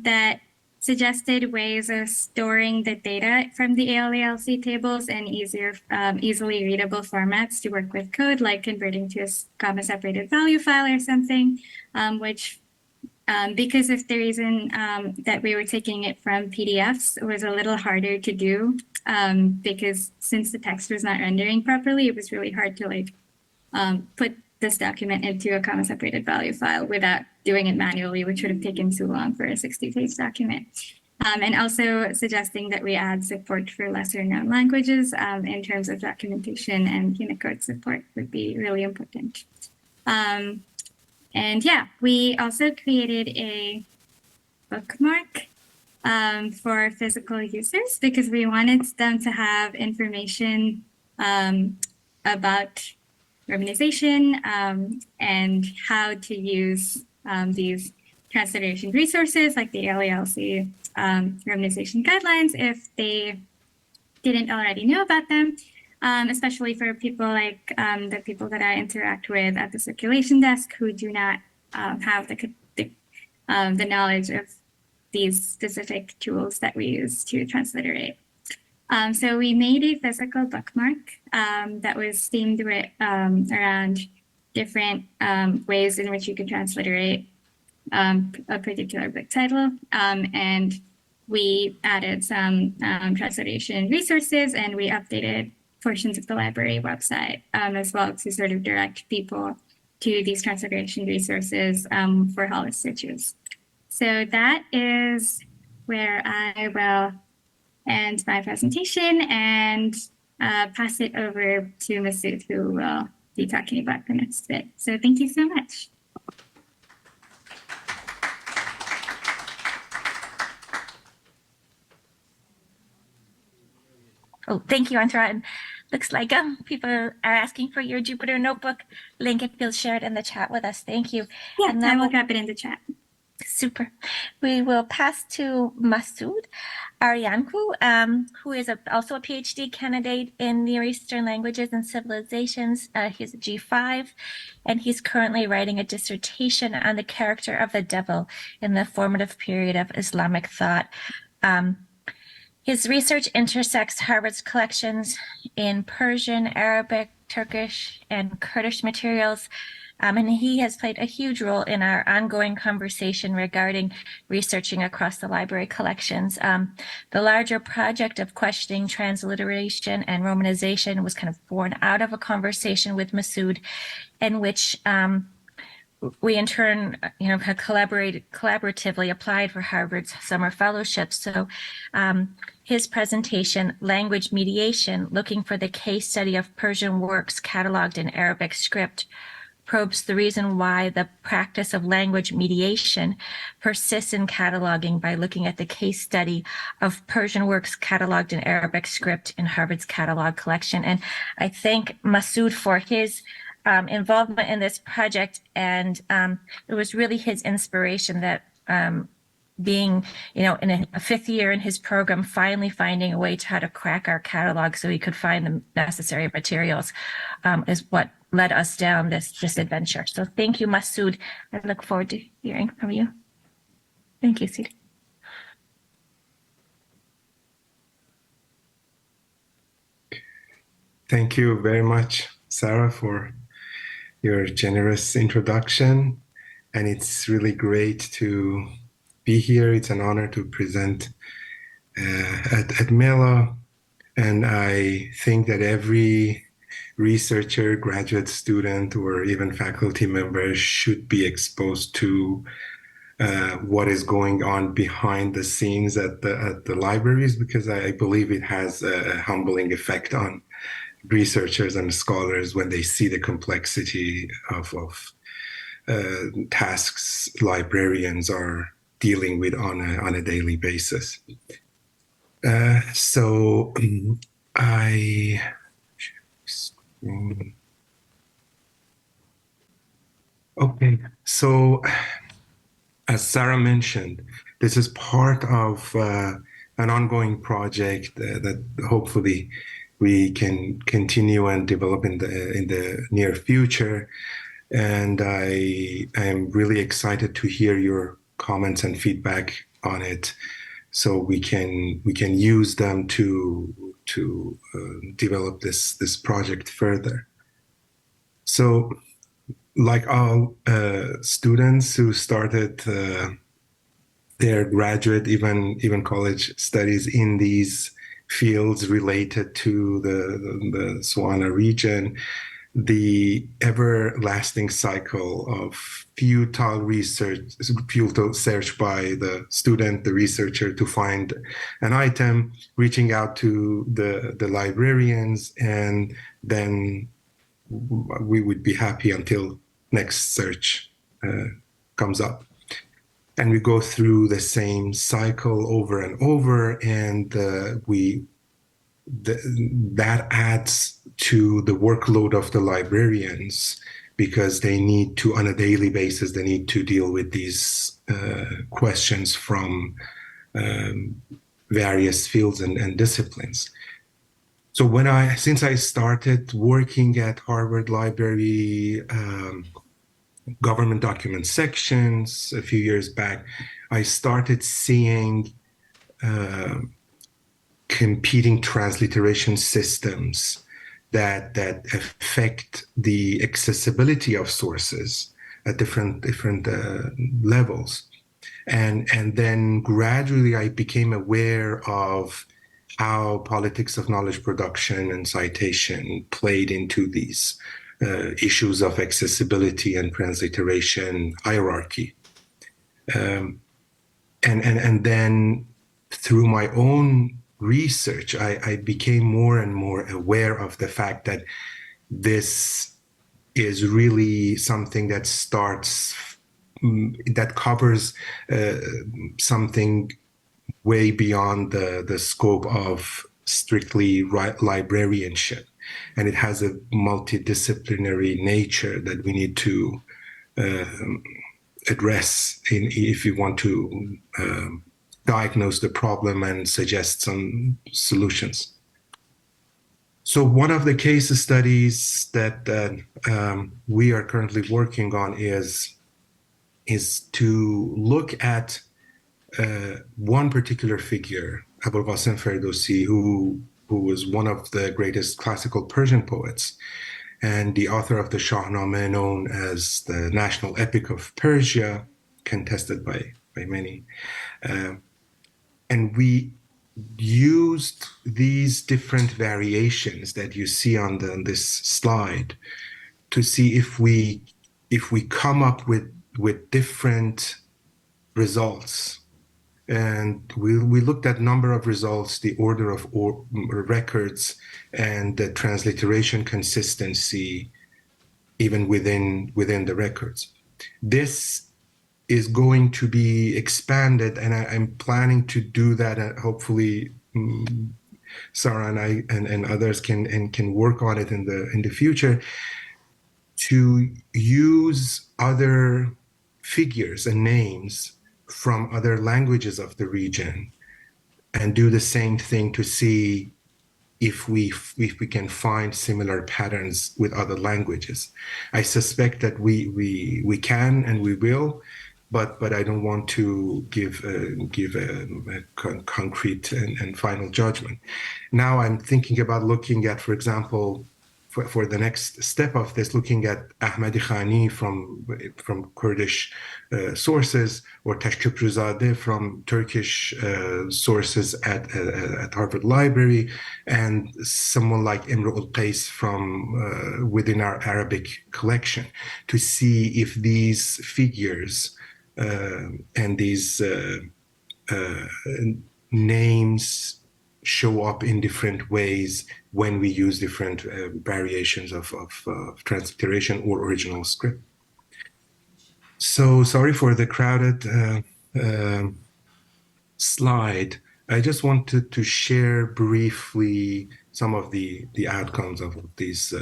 that suggested ways of storing the data from the ALALC tables in easily readable formats to work with code, like converting to a comma-separated value file or something, which because of the reason that we were taking it from PDFs, it was a little harder to do because since the text was not rendering properly, it was really hard to put this document into a comma-separated value file without doing it manually, which would have taken too long for a 60-page document. And also suggesting that we add support for lesser-known languages in terms of documentation and Unicode support would be really important. And yeah, we also created a bookmark for physical users because we wanted them to have information about romanization and how to use these transliteration resources like the ALALC romanization guidelines if they didn't already know about them, especially for people like the people that I interact with at the circulation desk who do not have the knowledge of these specific tools that we use to transliterate. So we made a physical bookmark that was themed with, around different ways in which you could transliterate a particular book title. And we added some translation resources, and we updated portions of the library website as well to sort of direct people to these translation resources for Hollis searches. So that is where I will end my presentation and pass it over to Masoud, who will be talking about the next bit. So thank you so much. Oh, thank you, Antara. And looks like people are asking for your Jupyter Notebook link if you'll share it in the chat with us. Thank you. Yeah, and I will drop it in the chat. Super. We will pass to Masoud Ariankhoo, who is also a PhD candidate in Near Eastern languages and civilizations. He's a G5, and he's currently writing a dissertation on the character of the devil in the formative period of Islamic thought. His research intersects Harvard's collections in Persian, Arabic, Turkish, and Kurdish materials, and he has played a huge role in our ongoing conversation regarding researching across the library collections. The larger project of questioning transliteration and romanization was kind of born out of a conversation with Masoud, in which we in turn, have collaboratively applied for Harvard's summer fellowship. So his presentation, Language Mediation, Looking for the Case Study of Persian Works Cataloged in Arabic Script, probes the reason why the practice of language mediation persists in cataloging by looking at the case study of Persian works cataloged in Arabic script in Harvard's catalog collection. And I thank Masoud for his involvement in this project, and it was really his inspiration that being, in a fifth year in his program, finally finding a way to how to crack our catalog so he could find the necessary materials is what led us down this adventure. So thank you, Masoud. I look forward to hearing from you. Thank you, Sidi. Thank you very much, Sarah, for your generous introduction. And it's really great to be here. It's an honor to present at MELA. And I think that every researcher, graduate student, or even faculty member should be exposed to what is going on behind the scenes at the libraries, because I believe it has a humbling effect on researchers and scholars when they see the complexity of tasks librarians are dealing with on a daily basis. Okay, so as Sarah mentioned, this is part of an ongoing project that hopefully we can continue and develop in the near future. And I am really excited to hear your comments and feedback on it, so we can use them to develop this project further. So, like all students who started their graduate, even college studies in these fields related to the Swana region, the everlasting cycle of futile search by the student, the researcher, to find an item, reaching out to the librarians, and then we would be happy until next search comes up. And we go through the same cycle over and over, and that adds to the workload of the librarians, because they need to, on a daily basis, they need to deal with these questions from various fields and disciplines. So since I started working at Harvard Library government document sections a few years back, I started seeing competing transliteration systems that affect the accessibility of sources at different levels. And then gradually I became aware of how politics of knowledge production and citation played into these issues of accessibility and transliteration hierarchy. And then through my own research, I became more and more aware of the fact that this is really something that that covers something way beyond the scope of strictly librarianship. And it has a multidisciplinary nature that we need to address if we want to diagnose the problem and suggest some solutions. So one of the case studies that we are currently working on is to look at one particular figure, Abul Qasim Ferdowsi, who was one of the greatest classical Persian poets and the author of the Shahnameh, known as the national epic of Persia, contested by many. And we used these different variations that you see on this slide to see if we come up with different results. And we looked at number of results, the order of records, and the transliteration consistency, even within the records. This is going to be expanded, and I'm planning to do that. And hopefully, Sarah and I and others can work on it in the future, to use other figures and names from other languages of the region and do the same thing to see if we can find similar patterns with other languages. I suspect that we can and we will, but I don't want to give a concrete and final judgment. Now I'm thinking about looking at, for example, for the next step of this, looking at Ahmadi Khani from Kurdish sources, or Tashkiprizadeh from Turkish sources at Harvard Library, and someone like Imru'ul Qais from within our Arabic collection, to see if these figures and these names show up in different ways when we use different variations of transliteration or original script. So sorry for the crowded slide. I just wanted to share briefly some of the outcomes of these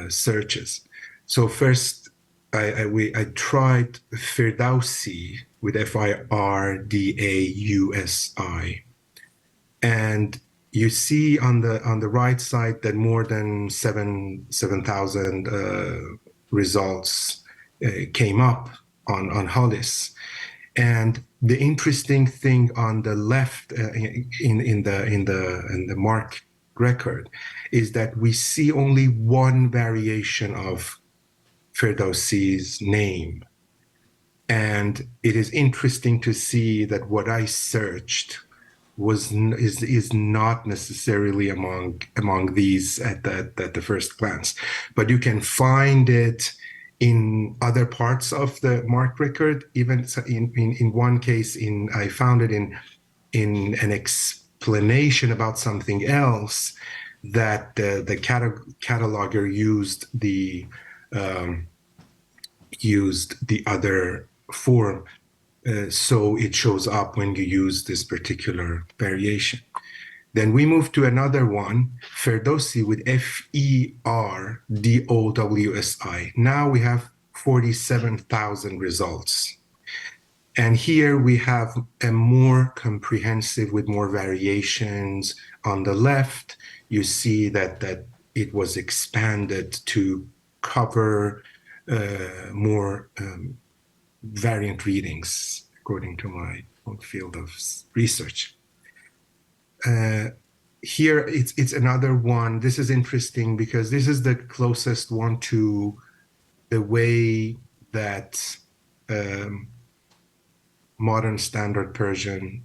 searches. So first, I tried Ferdowsi with Firdausi, and you see on the right side that more than 7,000 results came up on Hollis. And the interesting thing on the left in the MARC record is that we see only one variation of Ferdowsi's name. And it is interesting to see that what I searched is not necessarily among these at the first glance, but you can find it in other parts of the MARC record. Even in one case, I found it in an explanation about something else that the cataloger used the other form. So it shows up when you use this particular variation. Then we move to another one, Ferdowsi with Ferdowsi. Now we have 47,000 results. And here we have a more comprehensive with more variations. On the left, you see that it was expanded to cover more variant readings, according to my own field of research. Here, it's another one. This is interesting because this is the closest one to the way that modern standard Persian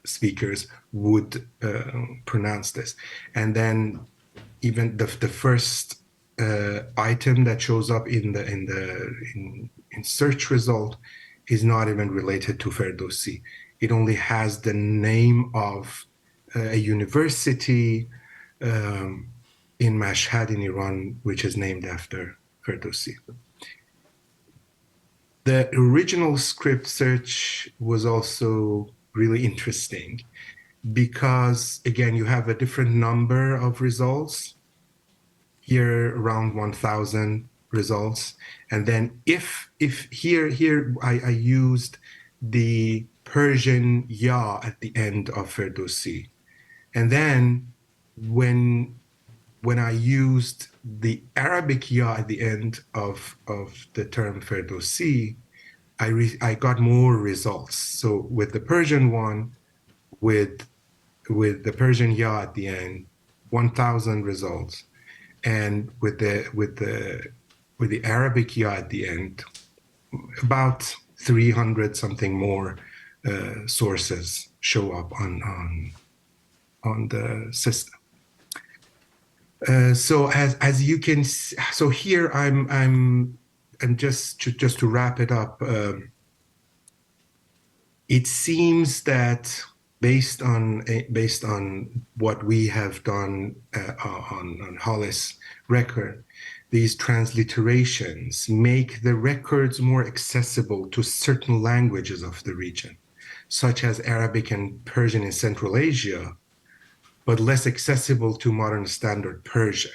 speakers would pronounce this. And then even the first item that shows up in search result is not even related to Ferdowsi. It only has the name of a university in Mashhad in Iran, which is named after Ferdowsi. The original script search was also really interesting because, again, you have a different number of results. Here, around 1,000 results. And then if here I used the Persian ya at the end of Ferdowsi. And then when I used the Arabic ya at the end of the term Ferdowsi, I got more results. So with the Persian one, with the Persian ya at the end, 1,000 results, and with the Arabic ya at the end, about 300 something more sources show up on the system. So as you can see, so here I'm just to wrap it up. It seems that based on what we have done on Hollis' record, these transliterations make the records more accessible to certain languages of the region, such as Arabic and Persian in Central Asia, but less accessible to modern standard Persian.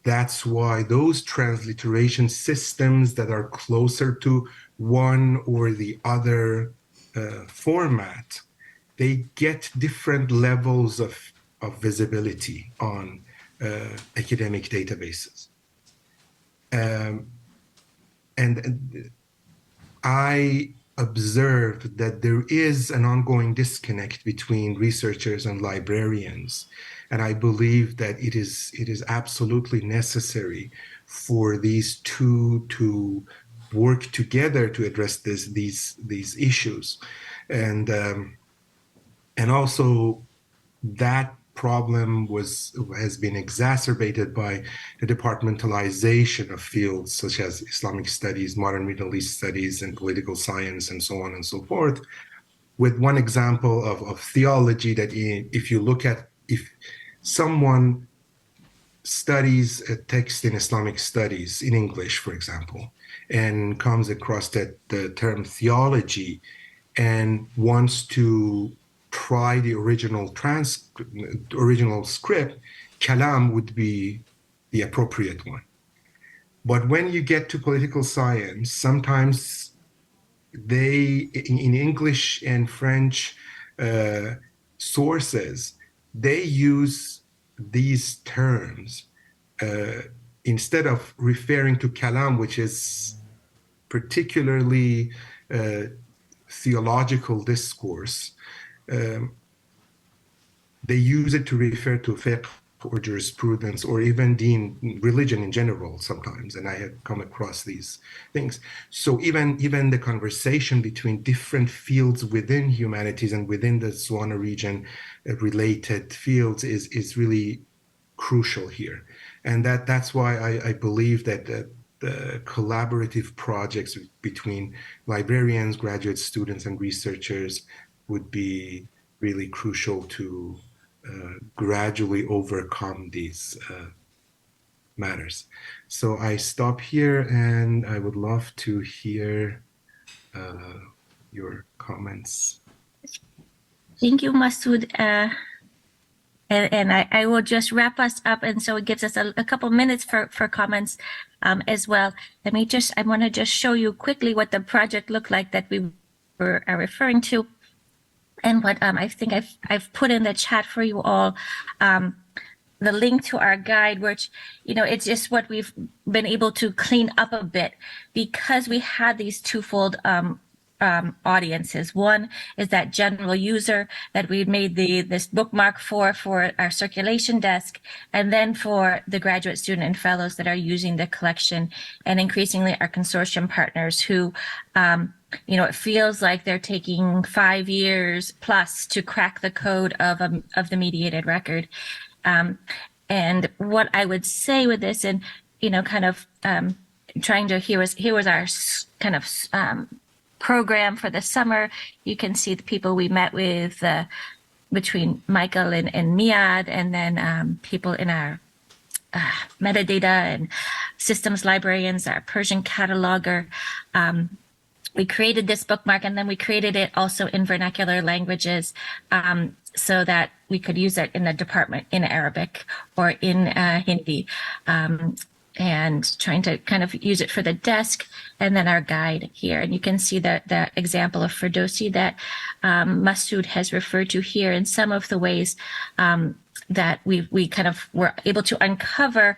That's why those transliteration systems that are closer to one or the other format, they get different levels of visibility on academic databases. And I observed that there is an ongoing disconnect between researchers and librarians. And I believe that it is absolutely necessary for these two to work together to address these issues. And also that problem has been exacerbated by the departmentalization of fields such as Islamic studies, modern Middle East studies, and political science, and so on and so forth. With one example of theology that if someone studies a text in Islamic studies in English, for example, and comes across the term theology and wants to try the original script, kalam would be the appropriate one. But when you get to political science, sometimes in English and French sources, they use these terms instead of referring to kalam, which is particularly theological discourse. They use it to refer to fiqh or jurisprudence or even religion in general sometimes, and I have come across these things. So even the conversation between different fields within humanities and within the Swana region related fields is really crucial here. And that's why I believe that the collaborative projects between librarians, graduate students, and researchers would be really crucial to gradually overcome these matters. So I stop here, and I would love to hear your comments. Thank you, Masoud. And I will just wrap us up, and so it gives us a couple minutes for comments as well. I want to just show you quickly what the project looked like that we were referring to, and what I think I've put in the chat for you all, the link to our guide, which, it's just what we've been able to clean up a bit because we had these twofold audiences. One is that general user that we made this bookmark for our circulation desk, and then for the graduate student and fellows that are using the collection, and increasingly our consortium partners who, it feels like they're taking 5 years plus to crack the code of the mediated record. And what I would say with this, and here was our kind of program for the summer. You can see the people we met with between Michael and Miad, and then people in our metadata and systems librarians, our Persian cataloger. We created this bookmark, and then we created it also in vernacular languages so that we could use it in the department in Arabic or in Hindi. And trying to kind of use it for the desk, and then our guide here. And you can see the example of Ferdowsi that Masoud has referred to here in some of the ways that we kind of were able to uncover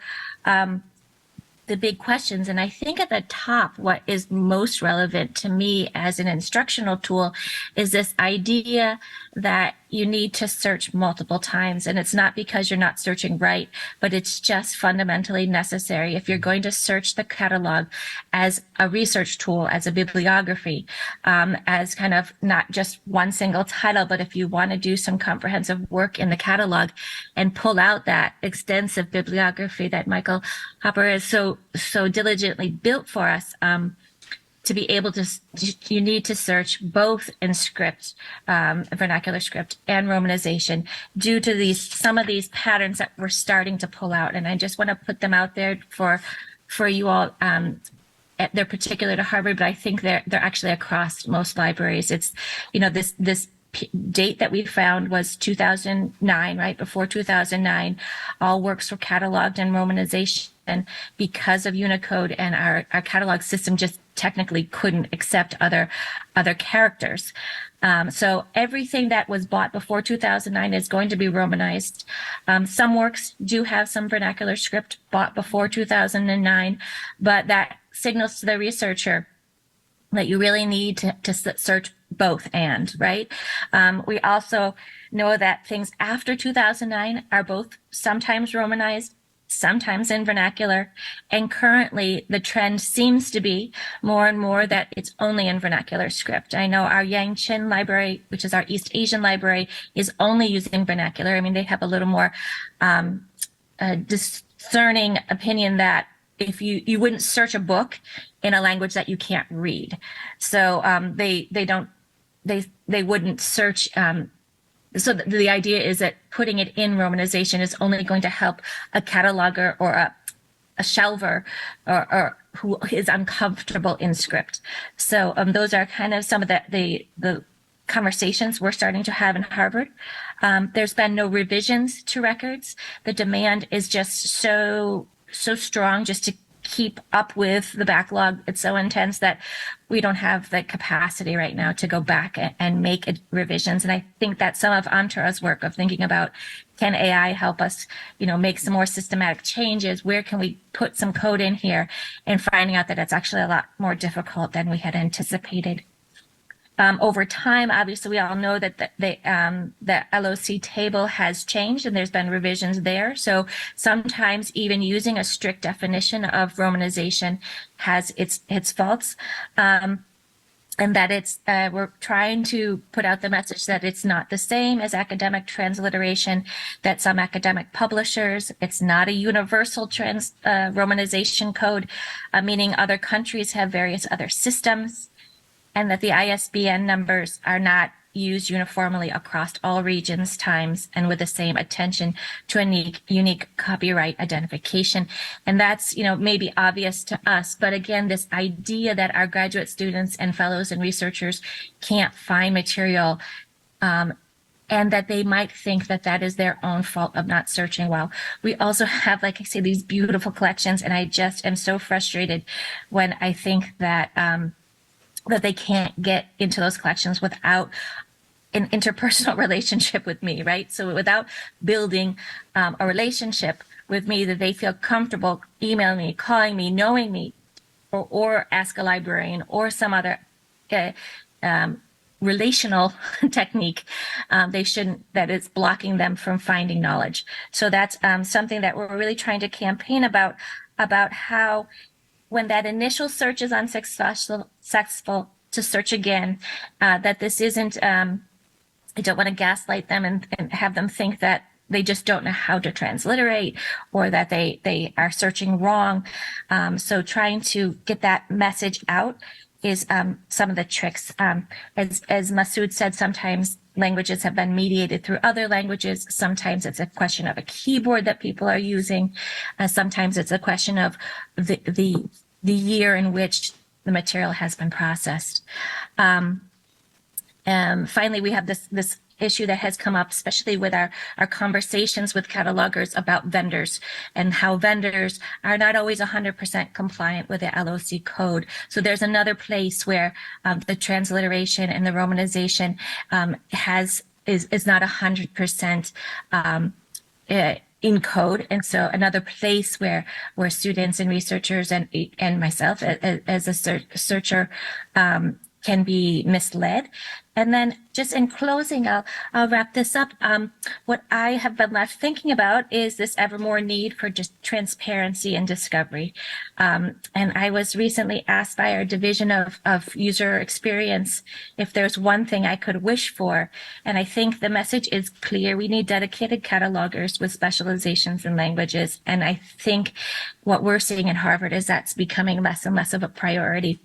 the big questions. And I think at the top, what is most relevant to me as an instructional tool is this idea that you need to search multiple times. And it's not because you're not searching right, but it's just fundamentally necessary. If you're going to search the catalog as a research tool, as a bibliography, as kind of not just one single title, but if you want to do some comprehensive work in the catalog and pull out that extensive bibliography that Michael Hopper has so diligently built for us, to be able to, you need to search both in script, vernacular script, and Romanization due to some of these patterns that we're starting to pull out. And I just want to put them out there for you all. They're particular to Harvard, but I think they're actually across most libraries. It's, this date that we found was 2009, right before 2009. All works were cataloged in Romanization. And because of Unicode, and our catalog system just technically couldn't accept other characters. So everything that was bought before 2009 is going to be Romanized. Some works do have some vernacular script bought before 2009, but that signals to the researcher that you really need to search both and, right? We also know that things after 2009 are both sometimes Romanized, sometimes in vernacular, and currently the trend seems to be more and more that it's only in vernacular script. I know our Yangqin library, which is our East Asian library, is only using vernacular. I mean, they have a little more discerning opinion that if you wouldn't search a book in a language that you can't read, so they wouldn't search. So the idea is that putting it in Romanization is only going to help a cataloger or a shelver or who is uncomfortable in script. So those are kind of some of the conversations we're starting to have in Harvard. There's been no revisions to records. The demand is just so strong just to keep up with the backlog. It's so intense that we don't have the capacity right now to go back and make revisions. And I think that some of Antara's work of thinking about, can AI help us, make some more systematic changes? Where can we put some code in here? And finding out that it's actually a lot more difficult than we had anticipated. Over time, obviously, we all know that the LOC table has changed and there's been revisions there. So sometimes even using a strict definition of Romanization has its faults. And that we're trying to put out the message that it's not the same as academic transliteration, that some academic publishers, it's not a universal Romanization code, meaning other countries have various other systems, and that the ISBN numbers are not used uniformly across all regions, times, and with the same attention to a unique copyright identification. And that's, maybe obvious to us, but again, this idea that our graduate students and fellows and researchers can't find material, and that they might think that that is their own fault of not searching well. We also have, like I say, these beautiful collections, and I just am so frustrated when I think that that they can't get into those collections without an interpersonal relationship with me, right? So without building a relationship with me that they feel comfortable emailing me, calling me, knowing me, or ask a librarian or some other relational technique that is blocking them from finding knowledge. So that's something that we're really trying to campaign about how when that initial search is unsuccessful to search again, that this isn't, I don't want to gaslight them and have them think that they just don't know how to transliterate or that they are searching wrong. So trying to get that message out is some of the tricks. As Masoud said, sometimes languages have been mediated through other languages. Sometimes it's a question of a keyboard that people are using. Sometimes it's a question of the year in which the material has been processed. Finally, we have this issue that has come up, especially with our conversations with catalogers about vendors and how vendors are not always 100% compliant with the LOC code. So there's another place where the transliteration and the romanization is not 100% in code. And so another place where students and researchers and myself as a searcher can be misled. And then just in closing, I'll wrap this up. What I have been left thinking about is this ever more need for just transparency and discovery. And I was recently asked by our division of user experience if there's one thing I could wish for. And I think the message is clear. We need dedicated catalogers with specializations in languages. And I think what we're seeing in Harvard is that's becoming less and less of a priority.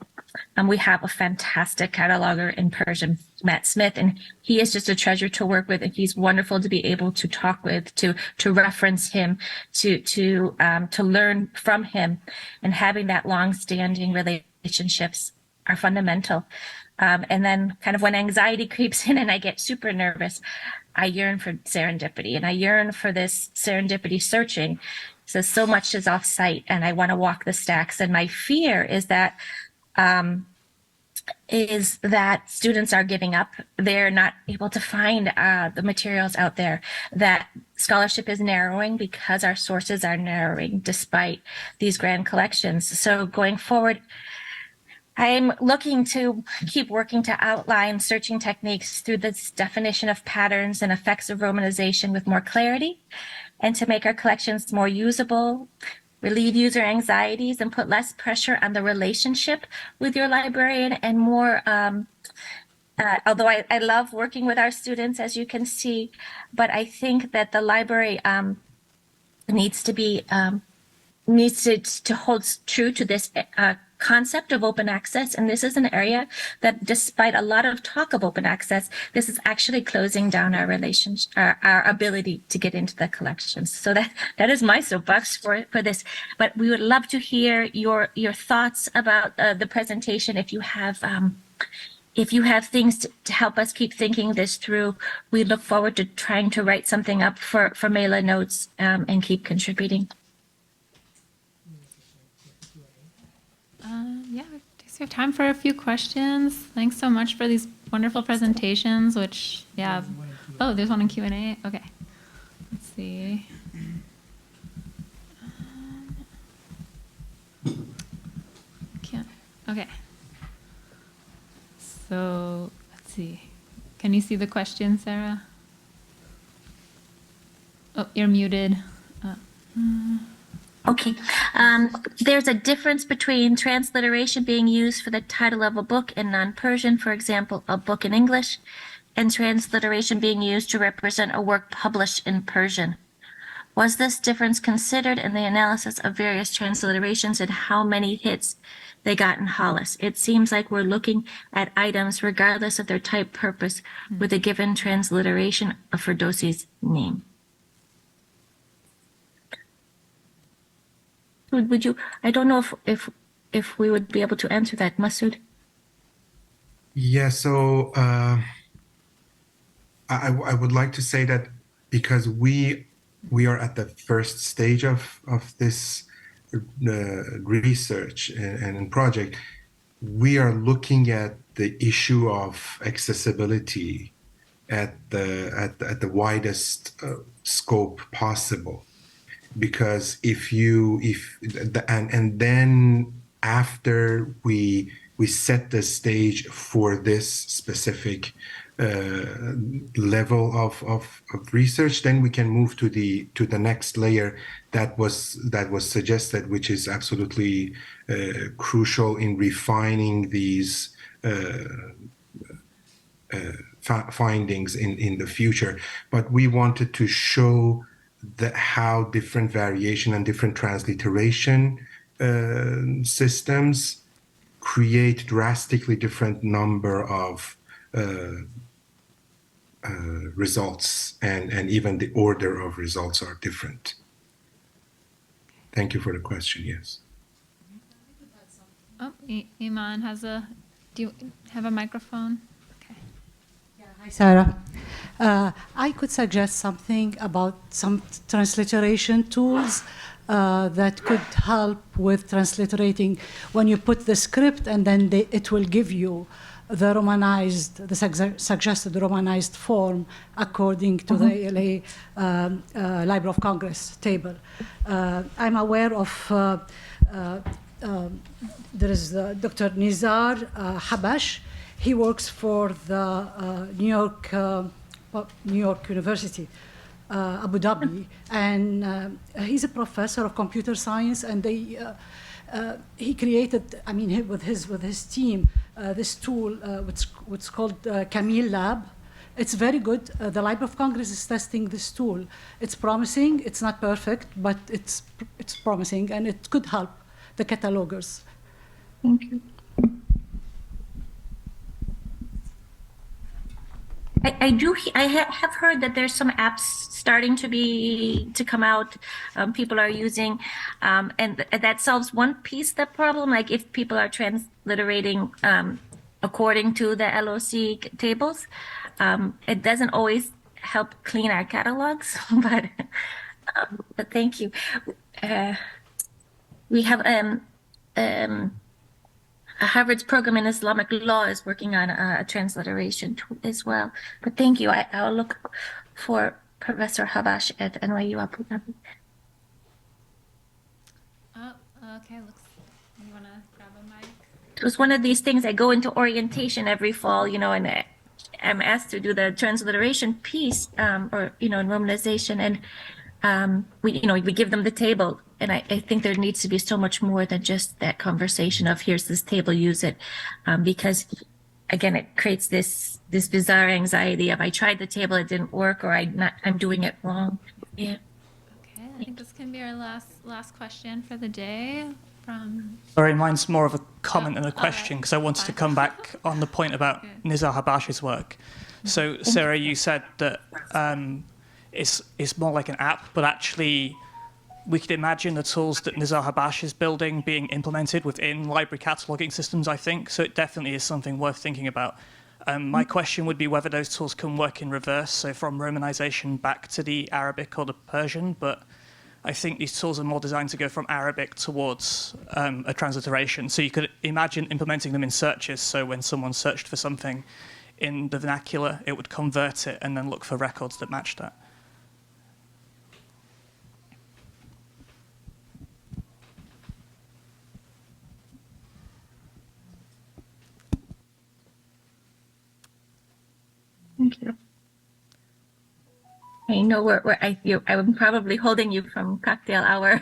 We have a fantastic cataloger in Persian, Matt Smith, and he is just a treasure to work with, and he's wonderful to be able to talk with, to reference him, to learn from him, and having that long-standing relationships are fundamental. And then kind of when anxiety creeps in and I get super nervous, I yearn for serendipity, and I yearn for this serendipity searching. So much is off-site, and I want to walk the stacks, and my fear is that students are giving up. They're not able to find the materials out there, that scholarship is narrowing because our sources are narrowing despite these grand collections. So going forward, I'm looking to keep working to outline searching techniques through this definition of patterns and effects of romanization with more clarity, and to make our collections more usable, relieve user anxieties, and put less pressure on the relationship with your librarian, and more, although I love working with our students, as you can see, but I think that the library needs to hold true to this concept of open access. And this is an area that, despite a lot of talk of open access, this is actually closing down our relationship, our ability to get into the collections. So that is my soapbox for this. But we would love to hear your thoughts about the presentation. If you have things to help us keep thinking this through, we look forward to trying to write something up for MELA notes and keep contributing. Yeah, we have time for a few questions. Thanks so much for these wonderful presentations, which, yeah. Oh, there's one in Q&A. Okay. Let's see. Okay. So, let's see. Can you see the question, Sarah? Oh, you're muted. Okay. There's a difference between transliteration being used for the title of a book in non-Persian, for example, a book in English, and transliteration being used to represent a work published in Persian. Was this difference considered in the analysis of various transliterations and how many hits they got in Hollis? It seems like we're looking at items regardless of their type purpose with a given transliteration of Ferdowsi's name. Would you? I don't know if we would be able to answer that, Masoud. Yeah. So I would like to say that because we are at the first stage of this research and project, we are looking at the issue of accessibility at the widest scope possible. Because and then after we we set the stage for this specific level of research, then we can move to the next layer that was suggested, which is absolutely crucial in refining these findings in the future. But we wanted to show how different variation and different transliteration systems create drastically different number of results, and even the order of results are different. Thank you for the question. Yes. Oh, Iman has do you have a microphone? Okay. Yeah, hi, Sarah. I could suggest something about some transliteration tools that could help with transliterating when you put the script and then it will give you the suggested romanized form according to the ALA Library of Congress table. I'm aware of there is Dr. Nizar Habash. He works for the New York University, Abu Dhabi, and he's a professor of computer science, and he created, with his team, this tool, which is called Camille Lab. It's very good. The Library of Congress is testing this tool. It's promising. It's not perfect, but it's promising, and it could help the catalogers. Thank you. I have heard that there's some apps starting to come out. People are using, and that solves one piece of the problem. Like if people are transliterating according to the LOC tables, it doesn't always help clean our catalogs. But thank you. We have Harvard's program in Islamic law is working on a transliteration tool as well. But thank you. I'll look for Professor Habash at NYU Abu Dhabi. Oh, okay. You want to grab a mic? It was one of these things. I go into orientation every fall, and I'm asked to do the transliteration piece, or in romanization, and we give them the table. And I think there needs to be so much more than just that conversation of here's this table, use it, because again, it creates this bizarre anxiety of I tried the table, it didn't work, or I'm doing it wrong. Yeah. Okay, I think this can be our last question for the day from. Sorry, mine's more of a comment than a question because I wanted to come back on the point about Nizar Habash's work. So Sarah, you said that it's more like an app, but actually we could imagine the tools that Nizar Habash is building being implemented within library cataloging systems, I think. So it definitely is something worth thinking about. My question would be whether those tools can work in reverse, so from Romanization back to the Arabic or the Persian. But I think these tools are more designed to go from Arabic towards a transliteration. So you could imagine implementing them in searches. So when someone searched for something in the vernacular, it would convert it and then look for records that match that. Thank you. I know I'm probably holding you from cocktail hour,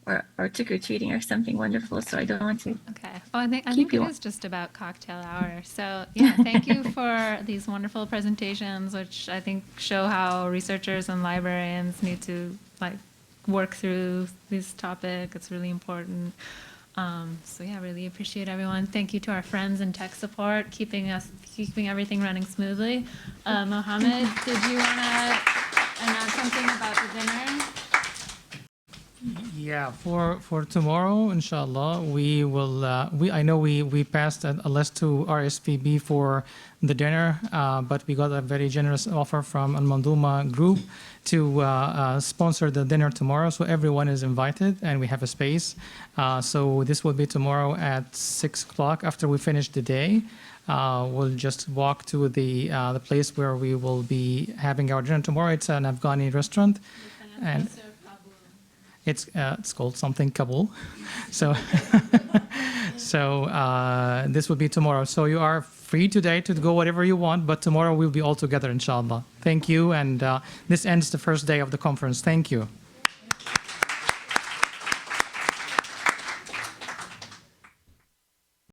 or trick or treating or something wonderful. So I don't want to. Okay. Oh, I think it is just about cocktail hour. So yeah, thank you for these wonderful presentations, which I think show how researchers and librarians need to work through this topic. It's really important. So yeah, really appreciate everyone. Thank you to our friends in tech support, keeping everything running smoothly. Mohammed, did you want to announce something about the dinner? Yeah, for tomorrow, inshallah, we will. I know we passed a list to RSVP for the dinner, but we got a very generous offer from Al Manduma Group to sponsor the dinner tomorrow. So everyone is invited, and we have a space. So this will be tomorrow at 6 o'clock after we finish the day. We'll just walk to the place where we will be having our dinner tomorrow. It's an Afghani restaurant, and it's called something Kabul. So So this will be tomorrow. So you are free today to go whatever you want, but tomorrow we'll be all together, inshallah. Thank you. And this ends the first day of the conference. Thank you.